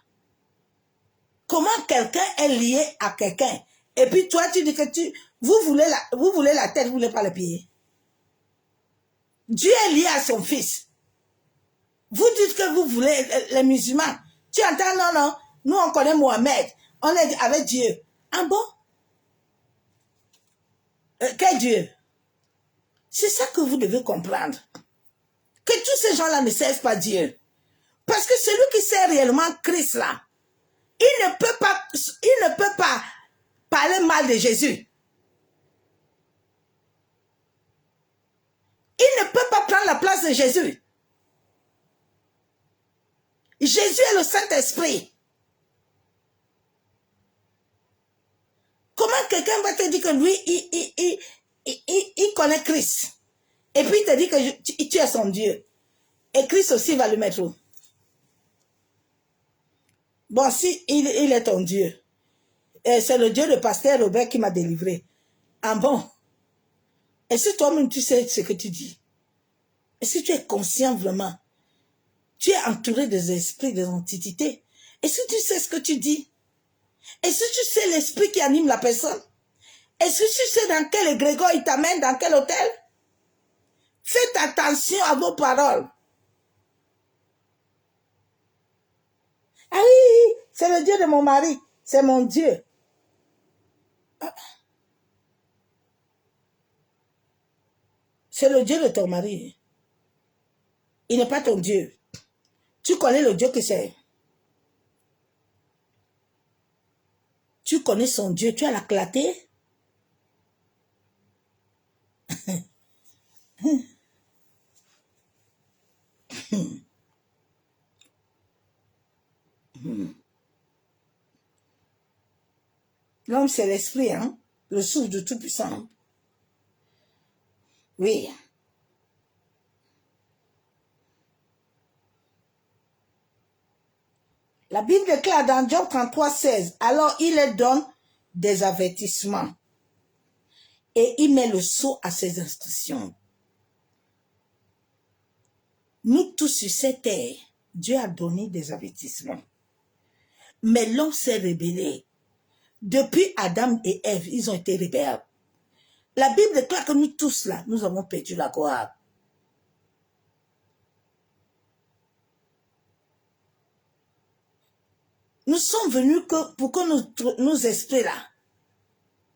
Comment quelqu'un est lié à quelqu'un et puis toi, tu dis que vous voulez la tête, vous ne voulez pas les pieds. Dieu est lié à son fils. Vous dites que vous voulez les musulmans. Tu entends, non, non, nous on connaît Mohamed, on est avec Dieu. Ah bon? Quel Dieu? C'est ça que vous devez comprendre. Que tous ces gens-là ne servent pas Dieu. Parce que celui qui sert réellement Christ là, il ne peut pas parler mal de Jésus. Il ne peut pas prendre la place de Jésus. Jésus est le Saint-Esprit. Comment quelqu'un va te dire que lui, il connaît Christ? Et puis il te dit que tu es son Dieu. Et Christ aussi va le mettre où? Bon, si il est ton Dieu, c'est le Dieu de pasteur Robert qui m'a délivré. Ah bon? Et si toi-même tu sais ce que tu dis? Et si tu es conscient vraiment? Tu es entouré des esprits, des entités. Est-ce que tu sais ce que tu dis? Est-ce que tu sais l'esprit qui anime la personne? Est-ce que tu sais dans quel égrégore il t'amène, dans quel hôtel? Faites attention à vos paroles. Ah oui, c'est le Dieu de mon mari. C'est mon Dieu. C'est le Dieu de ton mari. Il n'est pas ton Dieu. Tu connais le Dieu que c'est. Tu connais son Dieu. Tu as la clarté. L'homme, c'est l'esprit, hein? Le souffle de Tout-Puissant. Oui. La Bible déclare dans Job 33, 16, alors il leur donne des avertissements et il met le sceau à ses instructions. Nous tous sur cette terre, Dieu a donné des avertissements. Mais l'homme s'est rébellé. Depuis Adam et Ève, ils ont été rebelles. La Bible déclare que nous tous là, nous avons perdu la gloire. Nous sommes venus pour que nos esprits là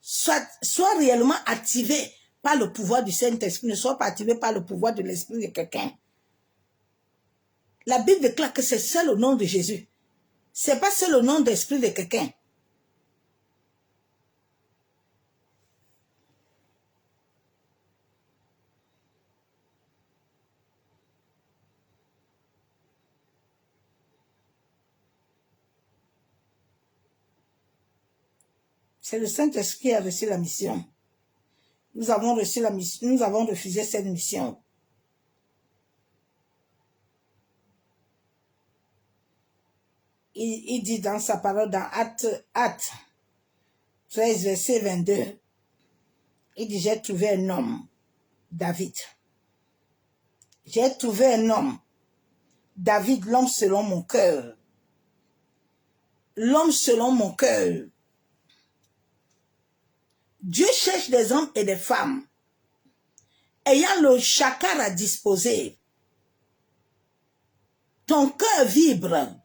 soient réellement activés par le pouvoir du Saint-Esprit, ne soient pas activés par le pouvoir de l'esprit de quelqu'un. La Bible déclare que c'est seul au nom de Jésus. C'est pas seul au nom d'esprit de quelqu'un. C'est le Saint-Esprit qui a reçu la mission. Nous avons reçu la mission, nous avons refusé cette mission. Il dit dans sa parole, dans Actes 13, verset 22, il dit, j'ai trouvé un homme, David. J'ai trouvé un homme, David, l'homme selon mon cœur. L'homme selon mon cœur. Dieu cherche des hommes et des femmes ayant le chakra à disposer. Ton cœur vibre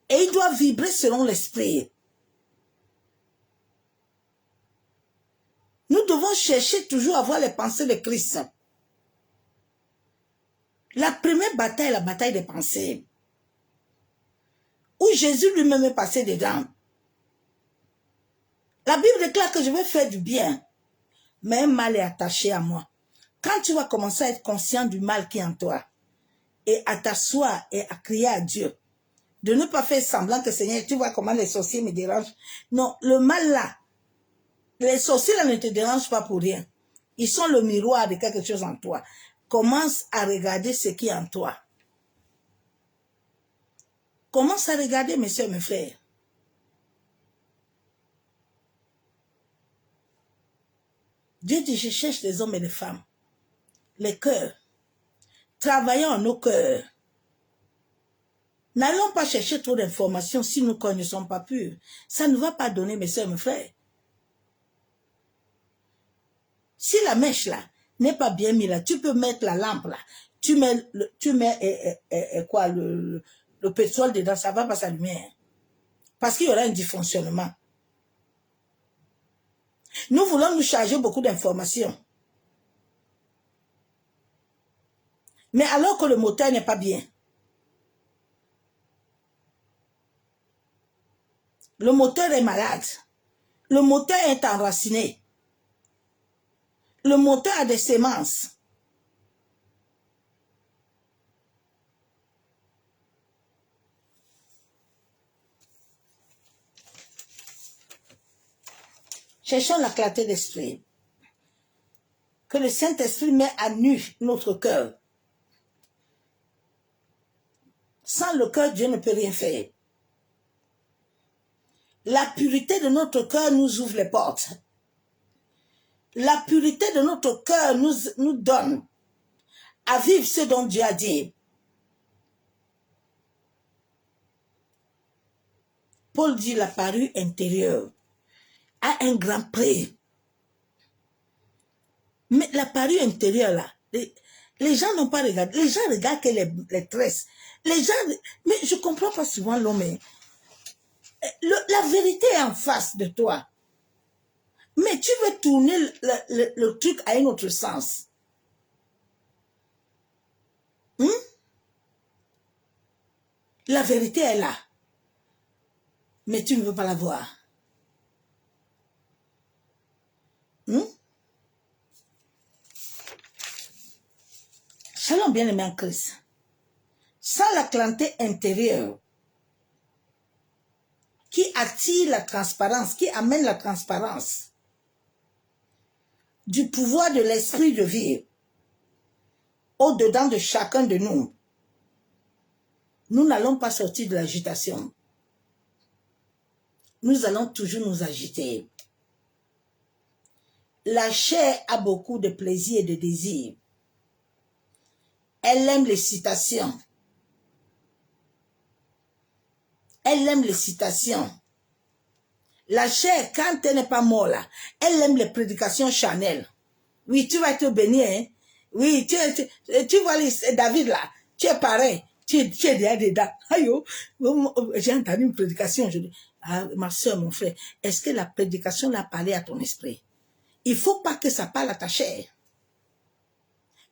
et il doit vibrer selon l'esprit. Nous devons chercher toujours à avoir les pensées de Christ. La première bataille est la bataille des pensées, où Jésus lui-même est passé dedans. La Bible déclare que je vais faire du bien, mais un mal est attaché à moi. Quand tu vas commencer à être conscient du mal qui est en toi, et à t'asseoir et à crier à Dieu, de ne pas faire semblant que Seigneur, tu vois comment les sorciers me dérangent. Non, le mal là, les sorciers là ne te dérangent pas pour rien. Ils sont le miroir de quelque chose en toi. Commence à regarder ce qui est en toi. Commence à regarder, mes soeurs, mes frères. Dieu dit, je cherche les hommes et les femmes, les cœurs. Travaillons en nos cœurs. N'allons pas chercher trop d'informations si nos cœurs ne sont pas purs. Ça ne va pas donner, mes soeurs, mes frères. Si la mèche là n'est pas bien mise là, tu peux mettre la lampe là. Tu mets le pétrole dedans, ça va pas s'allumer. Parce qu'il y aura un dysfonctionnement. Nous voulons nous charger beaucoup d'informations. Mais alors que le moteur n'est pas bien. Le moteur est malade. Le moteur est enraciné. Le moteur a des semences. Cherchons la clarté d'esprit. Que le Saint-Esprit met à nu notre cœur. Sans le cœur, Dieu ne peut rien faire. La pureté de notre cœur nous ouvre les portes. La pureté de notre cœur nous donne à vivre ce dont Dieu a dit. Paul dit la parure intérieure a un grand prix. Mais la parure intérieure là, les gens n'ont pas regardé. Les gens regardent que les tresses. Les gens, mais je ne comprends pas souvent l'homme. La vérité est en face de toi. Mais tu veux tourner le truc à un autre sens. La vérité est là. Mais tu ne veux pas la voir. Shalom bien-aimé en Christ. Sans la clarté intérieure qui attire la transparence, qui amène la transparence du pouvoir de l'esprit de vie au-dedans de chacun de nous, nous n'allons pas sortir de l'agitation. Nous allons toujours nous agiter. La chair a beaucoup de plaisir et de désir. Elle aime l'excitation. Elle aime les citations. La chair, quand elle n'est pas morte là, elle aime les prédications Chanel. Oui, tu vas être béni, hein. Oui, tu vois David là, tu es pareil. Tu es déjà dedans. Aïe, j'ai entendu une prédication aujourd'hui. Ah, ma soeur, mon frère, est-ce que la prédication l'a parlé à ton esprit? Il ne faut pas que ça parle à ta chair.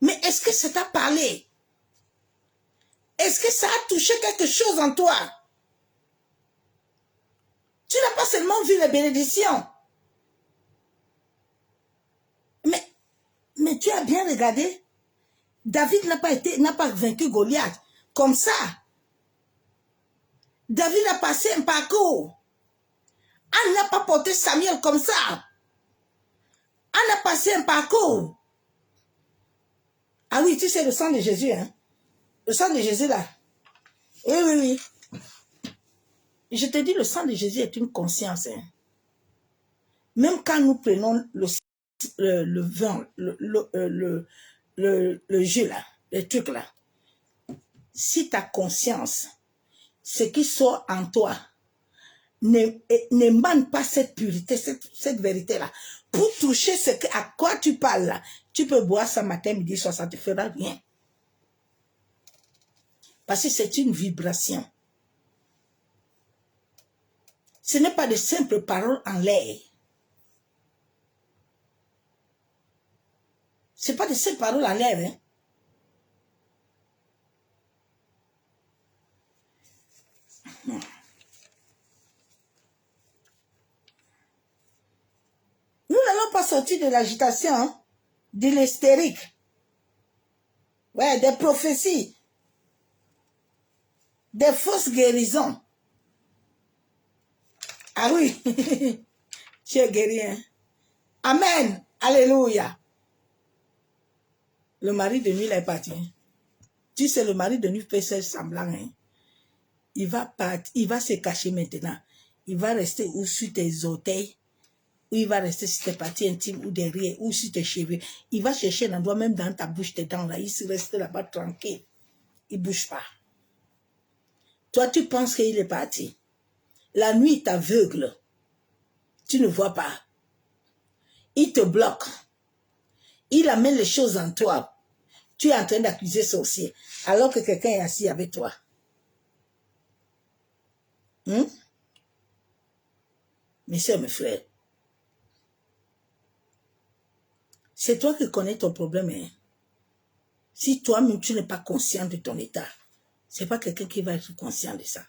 Mais est-ce que ça t'a parlé? Est-ce que ça a touché quelque chose en toi? Tu n'as pas seulement vu les bénédictions. Mais tu as bien regardé. David n'a pas vaincu Goliath comme ça. David a passé un parcours. Anne n'a pas porté Samuel comme ça. Anne a passé un parcours. Ah oui, tu sais le sang de Jésus, hein? Le sang de Jésus là. Oui, oui, oui. Je te dis, le sang de Jésus est une conscience, hein? Même quand nous prenons le vin, le jus là, le truc là, si ta conscience, ce qui sort en toi, n'émane pas cette pureté, cette vérité là, pour toucher à quoi tu parles là, tu peux boire ça matin, midi, soir, ça ne te fera rien. Parce que c'est une vibration. Ce n'est pas de simples paroles en l'air. Ce n'est pas de simples paroles en l'air, hein. Nous n'allons pas sortir de l'agitation, hein, de l'hystérique. Ouais, des prophéties, des fausses guérisons. Ah oui, tu es guéri, hein. Amen, alléluia. Le mari de nuit là est parti. Hein. Tu sais, le mari de nuit fait ce semblant. Hein. Il va se cacher maintenant. Il va rester ou sur tes orteils, ou il va rester sur tes parties intimes, ou derrière, ou sur tes cheveux. Il va chercher un endroit, même dans ta bouche, tes dents là. Il se reste là-bas tranquille. Il ne bouge pas. Toi, tu penses qu'il est parti. La nuit, il t'aveugle. Tu ne vois pas. Il te bloque. Il amène les choses en toi. Tu es en train d'accuser sorcier, alors que quelqu'un est assis avec toi. Mes soeurs, mes frères, c'est toi qui connais ton problème. Hein? Si toi-même, tu n'es pas conscient de ton état, ce n'est pas quelqu'un qui va être conscient de ça.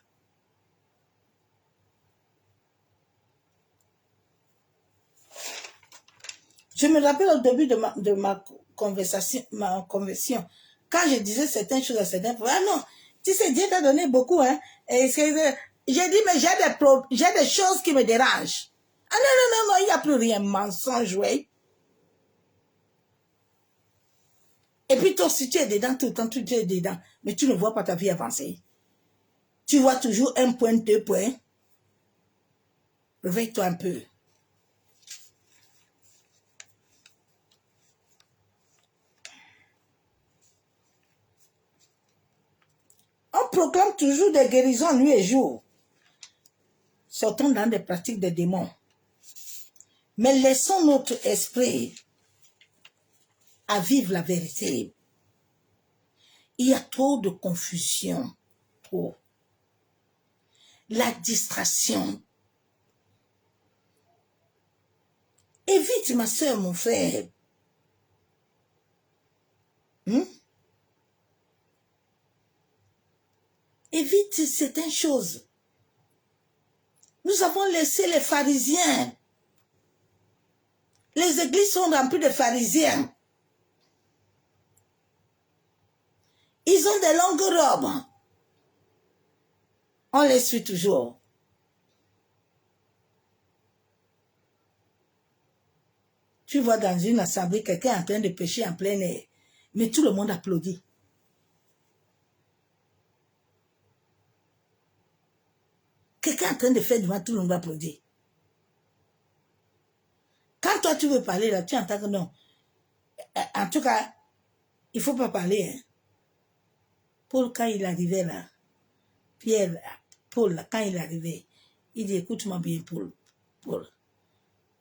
Je me rappelle au début de ma conversion, quand je disais certaines choses à certains, ah non, tu sais, Dieu t'a donné beaucoup, hein. Et j'ai dit, mais j'ai des choses qui me dérangent. Ah non, non, non, non, il n'y a plus rien, mensonge, oui. Et puis toi, si tu es dedans tout le temps, tu es dedans, mais tu ne vois pas ta vie avancer. Tu vois toujours 1 point, 2 points. Réveille-toi un peu. On proclame toujours des guérisons nuit et jour. Sortons dans des pratiques des démons. Mais laissons notre esprit à vivre la vérité. Il y a trop de confusion. Trop. La distraction. Évite, ma soeur, mon frère. Évite certaines choses. Nous avons laissé les pharisiens. Les églises sont remplies de pharisiens. Ils ont des longues robes. On les suit toujours. Tu vois dans une assemblée quelqu'un en train de pécher en plein air. Mais tout le monde applaudit. Quelqu'un en train de faire devant, tout le monde va applaudir. Quand toi tu veux parler là, tu entends que non. En tout cas, il ne faut pas parler. Hein. Paul, quand il arrivait là, Pierre Paul, là, quand il est arrivé, il dit, écoute-moi bien, Paul,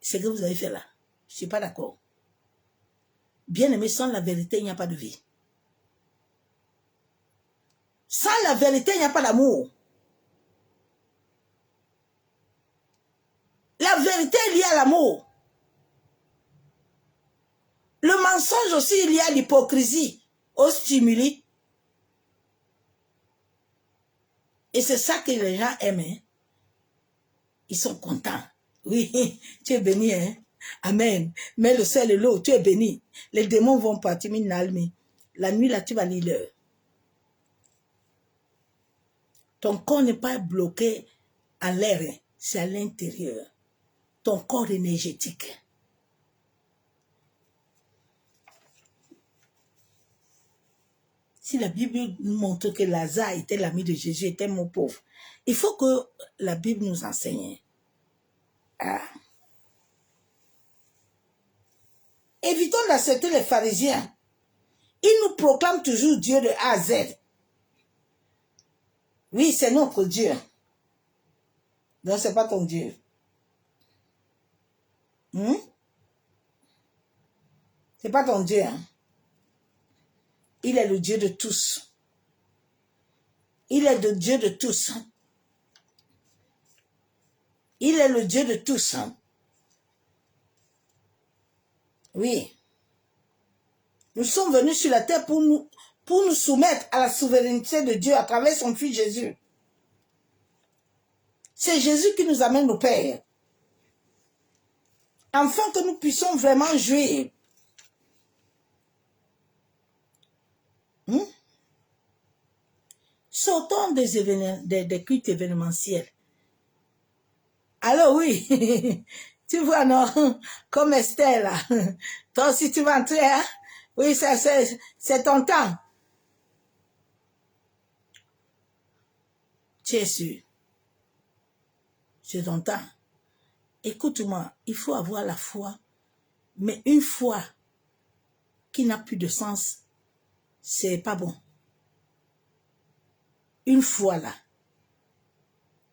ce que vous avez fait là, je ne suis pas d'accord. Bien aimé, sans la vérité, il n'y a pas de vie. Sans la vérité, il n'y a pas d'amour. La vérité est liée à l'amour. Le mensonge aussi, il y a l'hypocrisie, au stimuli. Et c'est ça que les gens aiment. Hein? Ils sont contents. Oui, tu es béni. Hein? Amen. Mais le ciel et l'eau, tu es béni. Les démons vont partir. La nuit, là, tu vas lire l'heure. Ton corps n'est pas bloqué à l'air. Hein? C'est à l'intérieur. Ton corps énergétique. Si la Bible nous montre que Lazare était l'ami de Jésus, était mon pauvre, il faut que la Bible nous enseigne. Ah. Évitons d'accepter les pharisiens. Ils nous proclament toujours Dieu de A à Z. Oui, c'est notre Dieu. Donc, ce n'est pas ton Dieu. C'est pas ton Dieu. Hein? Il est le Dieu de tous. Il est le Dieu de tous. Il est le Dieu de tous. Oui. Nous sommes venus sur la terre pour nous soumettre à la souveraineté de Dieu à travers son Fils Jésus. C'est Jésus qui nous amène au Père. Afin que nous puissions vraiment jouir. Sortons des cultes événementiels. Alors oui, tu vois, non, comme Esther là, toi aussi tu vas entrer, hein? Oui, c'est ton temps. Tu es sûr. C'est ton temps. Écoute-moi, il faut avoir la foi, mais une foi qui n'a plus de sens, c'est pas bon. Une foi là,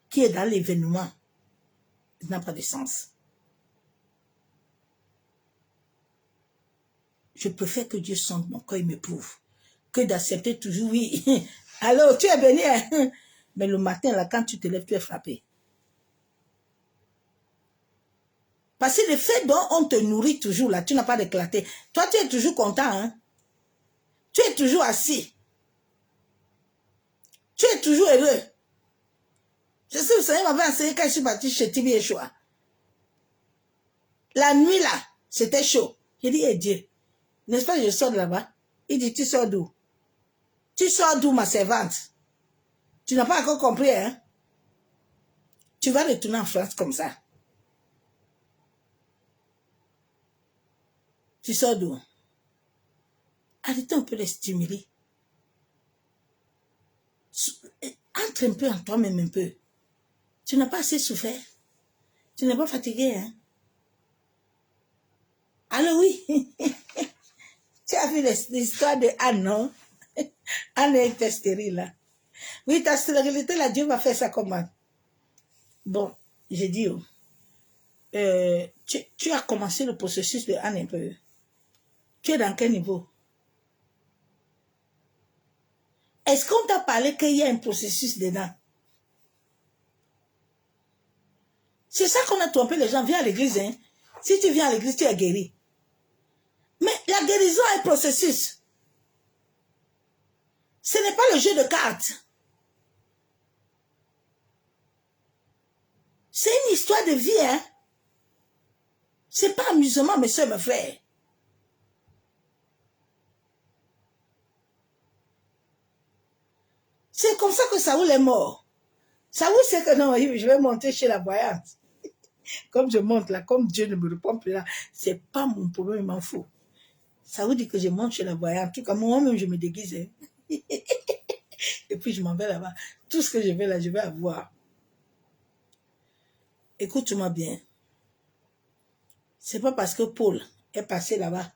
qui est dans l'événement, n'a pas de sens. Je préfère que Dieu sente mon cœur et m'éprouve, que d'accepter toujours, oui, alors tu es béni, hein? Mais le matin là, quand tu te lèves, tu es frappé. Parce que le fait dont on te nourrit toujours là, tu n'as pas d'éclater. Toi, tu es toujours content, hein? Tu es toujours assis. Tu es toujours heureux. Je sais, vous savez, m'avait enseigné quand je suis partie chez Tibi Yeshua. La nuit là, c'était chaud. J'ai dit, eh Dieu, n'est-ce pas, je sors de là-bas? Il dit, tu sors d'où? Tu sors d'où, ma servante? Tu n'as pas encore compris, hein? Tu vas retourner en France comme ça. Tu sors d'où? Arrêtez un peu de stimuler. Entre un peu en toi-même un peu. Tu n'as pas assez souffert. Tu n'es pas fatigué, hein? Alors oui, tu as vu l'histoire de Anne, non? Anne était stérile, là. Oui, ta stérilité, là, Dieu va faire ça comment? Bon, j'ai dit, oh, tu as commencé le processus de Anne un peu. Tu es dans quel niveau? Est-ce qu'on t'a parlé qu'il y a un processus dedans? C'est ça qu'on a trompé les gens. Viens à l'église, hein? Si tu viens à l'église, tu es guéri. Mais la guérison est un processus. Ce n'est pas le jeu de cartes. C'est une histoire de vie, hein? C'est pas amusement, mes soeurs, mes frères. C'est comme ça que Saoul est mort. Saoul sait que non, je vais monter chez la voyante. Comme je monte là, comme Dieu ne me répond plus là, c'est pas mon problème, il m'en fout. Saoul dit que je monte chez la voyante. En tout cas, moi-même, je me déguise. Hein? Et puis, je m'en vais là-bas. Tout ce que je vais là, je vais avoir. Écoute-moi bien. C'est pas parce que Paul est passé là-bas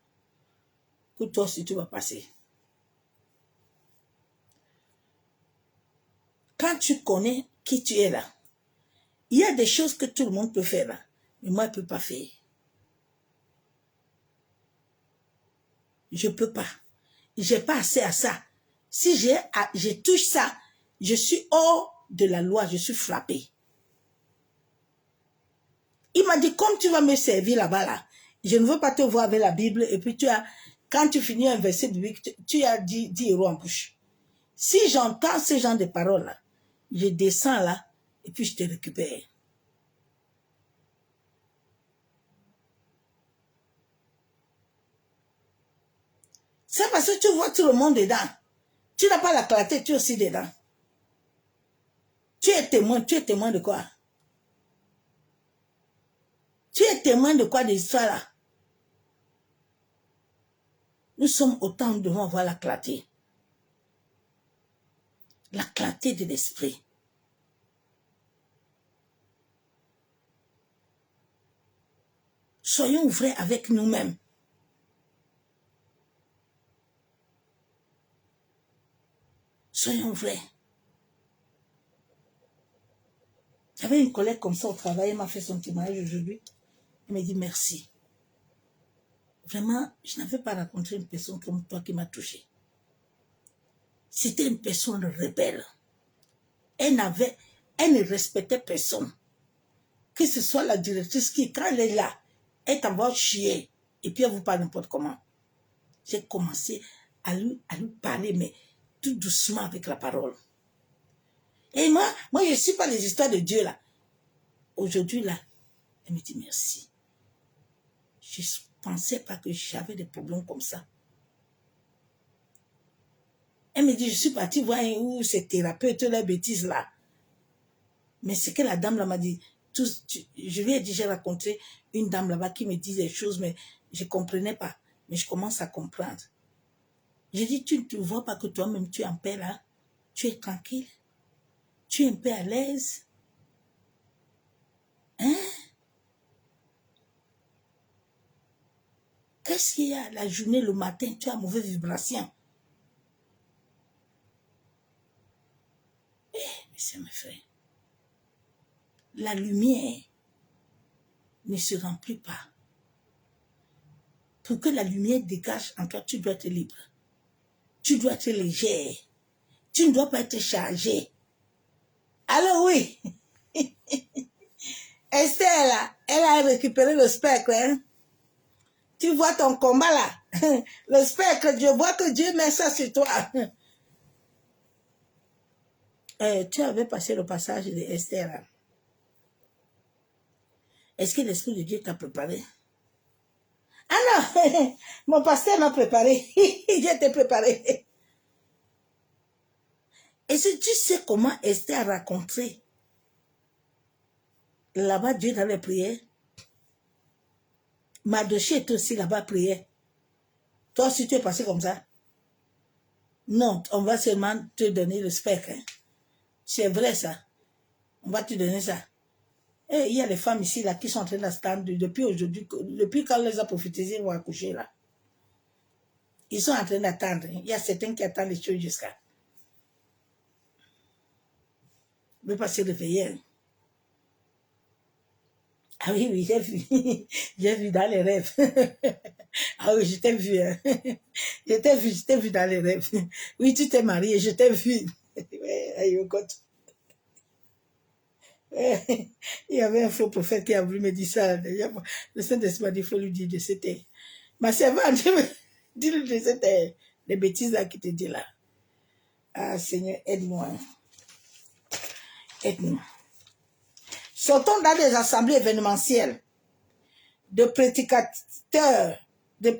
que toi aussi tu vas passer. Quand tu connais qui tu es là. Il y a des choses que tout le monde peut faire là, mais moi, je ne peux pas faire. Je ne peux pas. Je n'ai pas assez à ça. Si je touche ça, je suis hors de la loi, je suis frappé. Il m'a dit, comme tu vas me servir là-bas, là, je ne veux pas te voir avec la Bible, et puis quand tu finis un verset biblique, tu as 10 euros en bouche. Si j'entends ce genre de paroles-là, je descends là, et puis je te récupère. C'est parce que tu vois tout le monde dedans. Tu n'as pas la clarté, tu es aussi dedans. Tu es témoin de quoi? Tu es témoin de quoi, des histoires là? Nous sommes autant, nous devons avoir la clarté. La clarté de l'esprit. Soyons vrais avec nous-mêmes. Soyons vrais. J'avais une collègue comme ça au travail, elle m'a fait son témoignage aujourd'hui. Elle m'a dit merci. Vraiment, je n'avais pas rencontré une personne comme toi qui m'a touché. C'était une personne rebelle. Elle ne respectait personne. Que ce soit la directrice qui, quand elle est là, elle t'envoie chier. Et puis elle vous parle n'importe comment. J'ai commencé à lui parler, mais tout doucement avec la parole. Et moi, je ne suis pas les histoires de Dieu là. Aujourd'hui là, elle me dit merci. Je ne pensais pas que j'avais des problèmes comme ça. Elle me dit, je suis partie voir où ces thérapeutes, les bêtises là. Mais ce que la dame là m'a dit, je lui ai dit, j'ai rencontré une dame là-bas qui me dit des choses, mais je ne comprenais pas. Mais je commence à comprendre. J'ai dit, tu ne te vois pas que toi-même tu es en paix là? Tu es tranquille? Tu es un peu à l'aise? Hein? Qu'est-ce qu'il y a la journée, le matin, tu as mauvaise vibration? Mais c'est mes frères. La lumière ne se remplit pas. Pour que la lumière dégage en toi, tu dois être libre. Tu dois être léger. Tu ne dois pas être chargé. Alors oui, Esther là, elle a récupéré le spectre. Hein? Tu vois ton combat là. Le spectre, je vois que Dieu met ça sur toi. Tu avais passé le passage de Esther là. Est-ce que l'Esprit de Dieu t'a préparé? Ah non, mon pasteur m'a préparé. Je t'ai préparé. Et si tu sais comment Esther a rencontré là-bas Dieu dans les prières, Mardochée est aussi là-bas prier. Toi aussi tu es passé comme ça? Non, on va seulement te donner le spectre. Hein. C'est vrai ça. On va te donner ça. Et il y a des femmes ici là qui sont en train d'attendre depuis aujourd'hui, depuis quand on les a prophétisées vont accoucher là. Ils sont en train d'attendre. Il y a certains qui attendent les choses jusqu'à. Ne pas se réveiller. Hein. Ah oui, oui, j'ai vu. J'ai vu dans les rêves. Ah oui, je t'ai vu. Hein. Je t'ai vu dans les rêves. Oui, tu t'es marié, je t'ai vu. Il y avait un faux prophète qui a voulu me dire ça. Le Saint-Esprit m'a dit, il faut lui dire de c'était. Ma servante, dis-lui de c'était les bêtises là qui te dit là. Ah Seigneur, aide-moi. Aide-nous. Sortons dans des assemblées événementielles de prédicateurs, des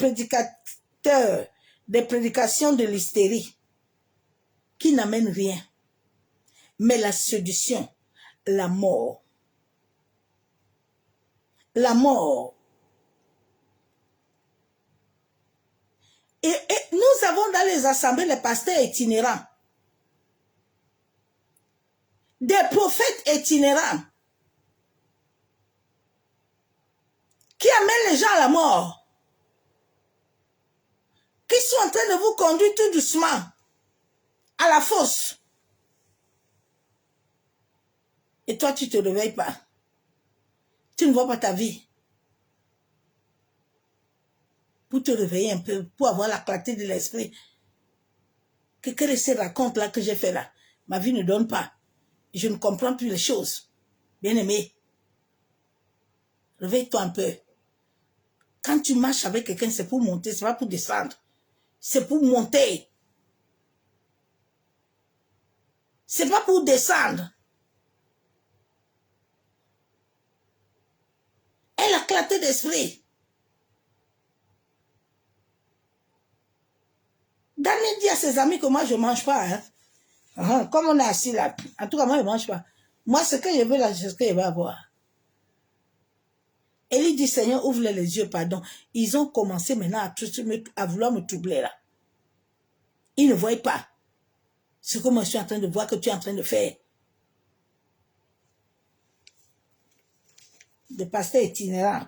prédications de l'hystérie qui n'amènent rien, mais la séduction, la mort. La mort. Et nous avons dans les assemblées les pasteurs itinérants, des prophètes itinérants, qui amènent les gens à la mort, qui sont en train de vous conduire tout doucement à la fosse. Et toi, tu ne te réveilles pas. Tu ne vois pas ta vie. Pour te réveiller un peu, pour avoir la clarté de l'esprit. Quel est ce raconte-là que j'ai fait là? Ma vie ne donne pas. Je ne comprends plus les choses. Bien-aimé, réveille-toi un peu. Quand tu marches avec quelqu'un, c'est pour monter, c'est pas pour descendre. C'est pour monter. C'est pas pour descendre. Elle a clarté d'esprit. Daniel dit à ses amis que moi, je ne mange pas. Hein. Comme on est assis là. En tout cas, moi, je ne mange pas. Moi, ce que je veux là, c'est ce que je vais avoir. Élie dit, Seigneur, ouvre les yeux, pardon. Ils ont commencé maintenant à vouloir me troubler là. Ils ne voient pas ce que moi je suis en train de voir que tu es en train de faire. Des pasteurs itinérants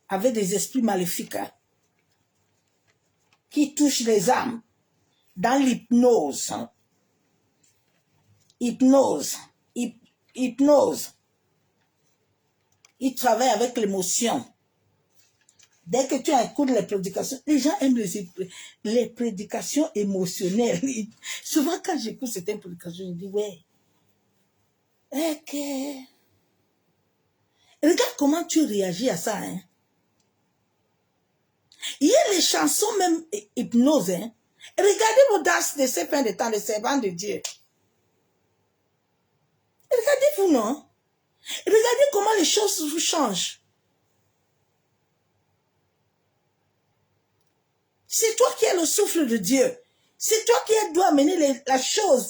avec des esprits maléfiques hein, qui touchent les âmes dans l'hypnose. Hein. Hypnose. Hypnose. Ils travaillent avec l'émotion. Dès que tu écoutes les prédications, les gens aiment les prédications émotionnelles. Souvent, quand j'écoute certaines prédications, je dis, ouais. Ok. Regarde comment tu réagis à ça. Hein. Il y a les chansons même hypnose. Hein. Regardez vos danses de ces fins de temps, les servants de Dieu. Regardez-vous, non? Regardez comment les choses vous changent. C'est toi qui es le souffle de Dieu. C'est toi qui dois amener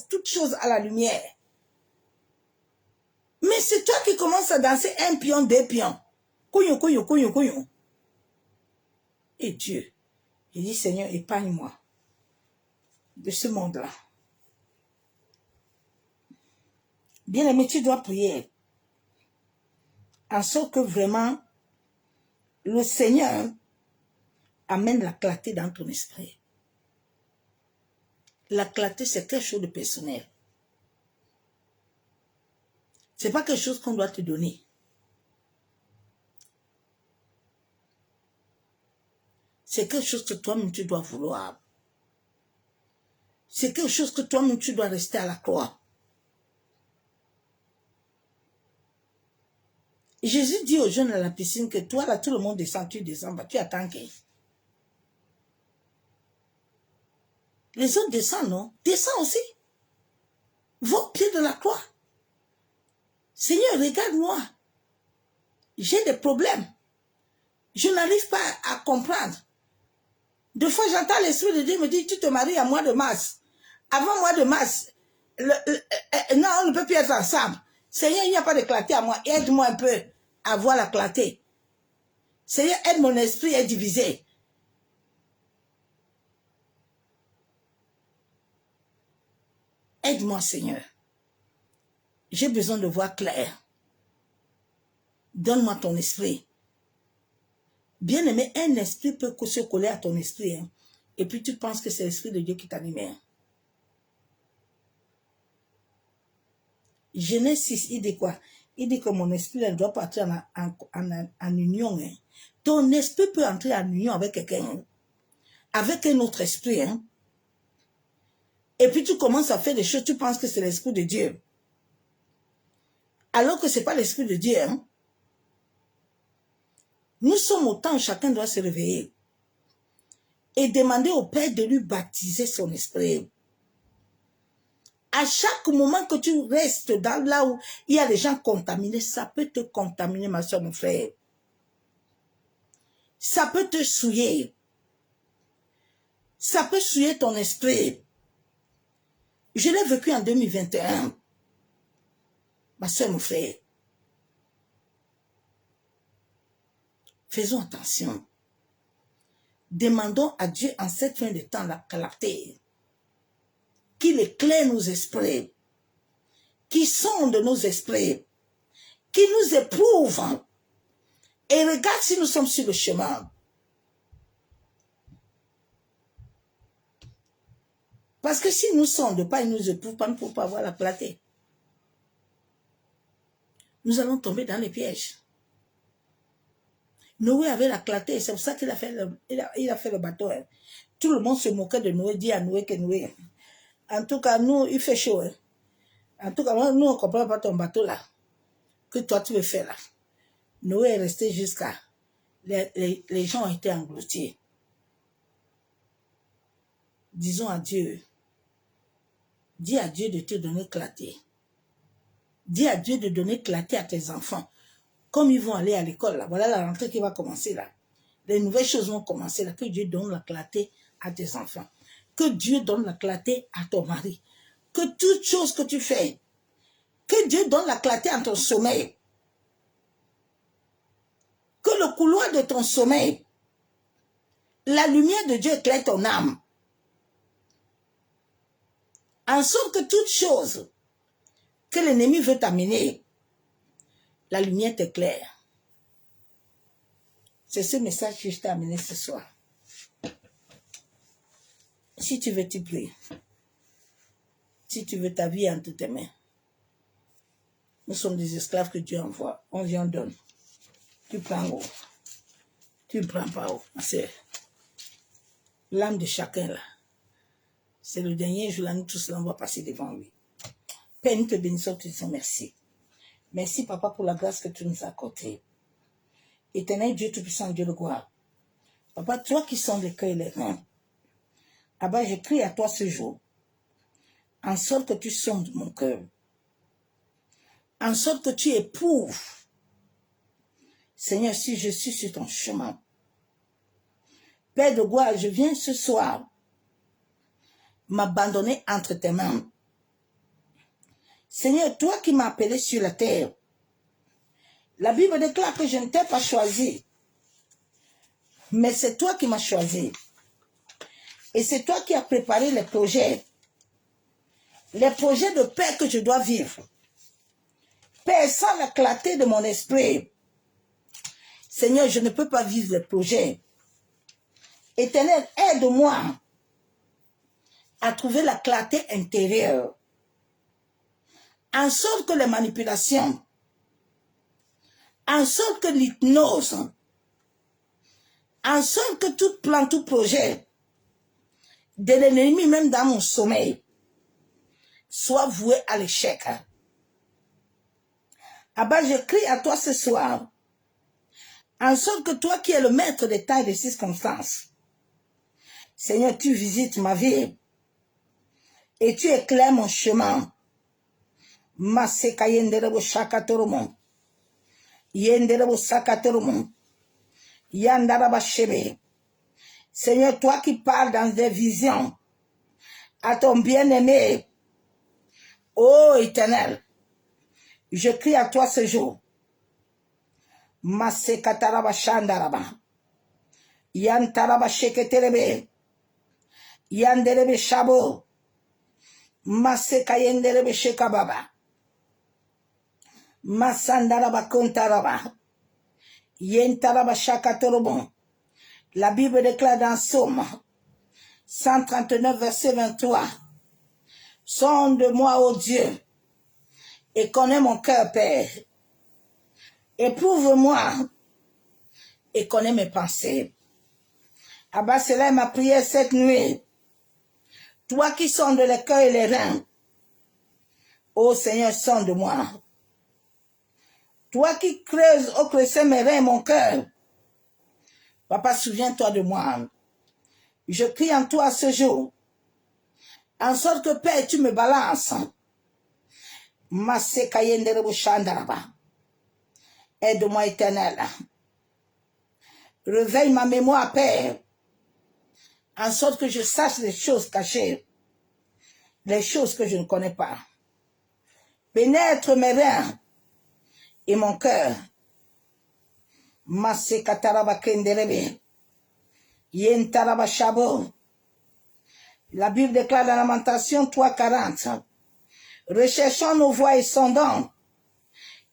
toute chose à la lumière. Mais c'est toi qui commences à danser un pion, deux pions. Couillon, couillon, couillon, couillon. Et Dieu, il dit, Seigneur, épargne-moi de ce monde-là. Bien-aimé, tu dois prier. En sorte que vraiment, le Seigneur amène la clarté dans ton esprit. La clarté, c'est quelque chose de personnel. Ce n'est pas quelque chose qu'on doit te donner. C'est quelque chose que toi-même tu dois vouloir. C'est quelque chose que toi-même tu dois rester à la croix. Jésus dit aux jeunes à la piscine que toi là, tout le monde descend, tu descends, bah, tu attends que... Les autres descendent, non? Descends aussi. Va au pied de la croix. Seigneur, regarde-moi. J'ai des problèmes. Je n'arrive pas à comprendre. Deux fois, j'entends l'Esprit de Dieu me dire, tu te maries à mois de mars. Avant mois de mars, non, on ne peut plus être ensemble. Seigneur, il n'y a pas de clarté à moi. Aide-moi un peu à voir la clarté. Seigneur, aide mon esprit est divisé. Aide-moi, Seigneur. J'ai besoin de voir clair. Donne-moi ton esprit. Bien-aimé, un esprit peut se coller à ton esprit. Hein, et puis tu penses que c'est l'esprit de Dieu qui t'anime. Hein. Genèse 6, il dit quoi? Il dit que mon esprit ne doit pas entrer en union. Hein. Ton esprit peut entrer en union avec quelqu'un. Hein, avec un autre esprit. Hein. Et puis tu commences à faire des choses, tu penses que c'est l'esprit de Dieu. Alors que ce n'est pas l'esprit de Dieu. Hein. Nous sommes au temps où chacun doit se réveiller. Et demander au Père de lui baptiser son esprit. À chaque moment que tu restes dans là où il y a des gens contaminés, ça peut te contaminer, ma soeur, mon frère. Ça peut te souiller. Ça peut souiller ton esprit. Je l'ai vécu en 2021. Ma soeur, mon frère. Faisons attention. Demandons à Dieu en cette fin de temps la clarté. Qu'il éclaire nos esprits. Qu'il sonde nos esprits. Qu'il nous éprouve. Et regarde si nous sommes sur le chemin. Parce que si nous ne sonde pas, il ne nous éprouve pas, nous ne pouvons pas avoir la clarté. nous allons tomber dans les pièges. Noé avait la clarté, c'est pour ça qu'il a fait le bateau. Hein. Tout le monde se moquait de Noé, dit à Noé que Noé. En tout cas, nous, il fait chaud. Hein. En tout cas, nous, on ne comprend pas ton bateau là, que toi tu veux faire là. Noé est resté jusqu'à... Les gens ont été engloutis. Disons à Dieu, dis à Dieu de te donner clarté. Dis à Dieu de donner clarté à tes enfants. Comme ils vont aller à l'école, là, voilà la rentrée qui va commencer là. Les nouvelles choses vont commencer là. Que Dieu donne la clarté à tes enfants. Que Dieu donne la clarté à ton mari. Que toute chose que tu fais, que Dieu donne la clarté à ton sommeil. Que le couloir de ton sommeil, la lumière de Dieu éclaire ton âme. En sorte que toute chose que l'ennemi veut t'amener, la lumière t'éclaire. C'est ce message que je t'ai amené ce soir. Si tu veux, tu pries. Si tu veux ta vie entre tes mains. Nous sommes des esclaves que Dieu envoie. On vient, on donne. Tu prends haut. Tu ne prends pas haut. C'est l'âme de chacun là. C'est le dernier jour là, nous tous là, on va passer devant lui. Père, nous te bénissons, te disons merci. Merci, Papa, pour la grâce que tu nous as accordée. Éternel Dieu Tout-Puissant, Dieu de gloire. Papa, toi qui sondes les cœurs et les reins, Abba, je prie à toi ce jour, en sorte que tu sondes mon cœur, en sorte que tu éprouves, Seigneur, si je suis sur ton chemin. Père de gloire, je viens ce soir m'abandonner entre tes mains. Seigneur, toi qui m'as appelé sur la terre, la Bible déclare que je ne t'ai pas choisi, mais c'est toi qui m'as choisi. Et c'est toi qui as préparé les projets de paix que je dois vivre. Père, sans la clarté de mon esprit, Seigneur, je ne peux pas vivre les projets. Éternel, aide-moi à trouver la clarté intérieure, en sorte que les manipulations, en sorte que l'hypnose, en sorte que tout plan, tout projet de l'ennemi, même dans mon sommeil, soit voué à l'échec. Abba, je crie à toi ce soir, en sorte que toi qui es le maître des temps et des circonstances, Seigneur, tu visites ma vie et tu éclaires mon chemin. Maseka yenderebo shakatoromo, yenderebo sakatoromo, yandaraba shebe. Seigneur, toi qui parles dans des visions à ton bien-aimé, ô Éternel, je crie à toi ce jour. Masekataraba shandaraba, yantaraba sheketerebe, yanderebe shabo, maseka yenderebe shekababa, masandaraba kontaraba, yentaraba shakatorobo. La Bible déclare dans Somme 139, verset 23. Sonde-moi, ô Dieu, et connais mon cœur, Père. Éprouve-moi et connais mes pensées. Abba, cela est ma prière cette nuit. Toi qui sondes les cœurs et les reins, ô Seigneur, sonde-moi. Toi qui creuses au creuset mes reins et mon cœur, Papa, souviens-toi de moi. Je crie en toi ce jour, en sorte que, Père, tu me balances. Aide-moi, Éternel. Réveille ma mémoire, Père, en sorte que je sache les choses cachées, les choses que je ne connais pas. Pénètre mes reins et mon cœur. La Bible déclare dans Lamentation 3:40. Recherchons nos voies et sondons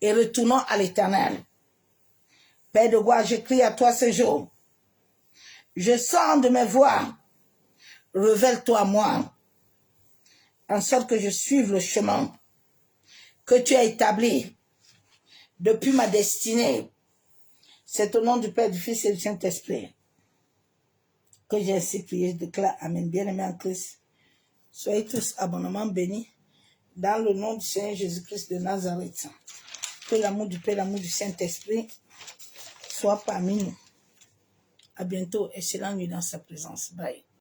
et retournons à l'Éternel. Père de gloire, je crie à toi ce jour. Je sonde mes voies. Révèle-toi à moi, en sorte que je suive le chemin que tu as établi depuis ma destinée. C'est au nom du Père, du Fils et du Saint-Esprit que j'ai ainsi prié. Je déclare Amen. Bien-aimés en Christ, soyez tous abondamment bénis dans le nom du Seigneur Jésus-Christ de Nazareth. Que l'amour du Père, l'amour du Saint-Esprit soit parmi nous. À bientôt. Excellente nuit dans sa présence. Bye.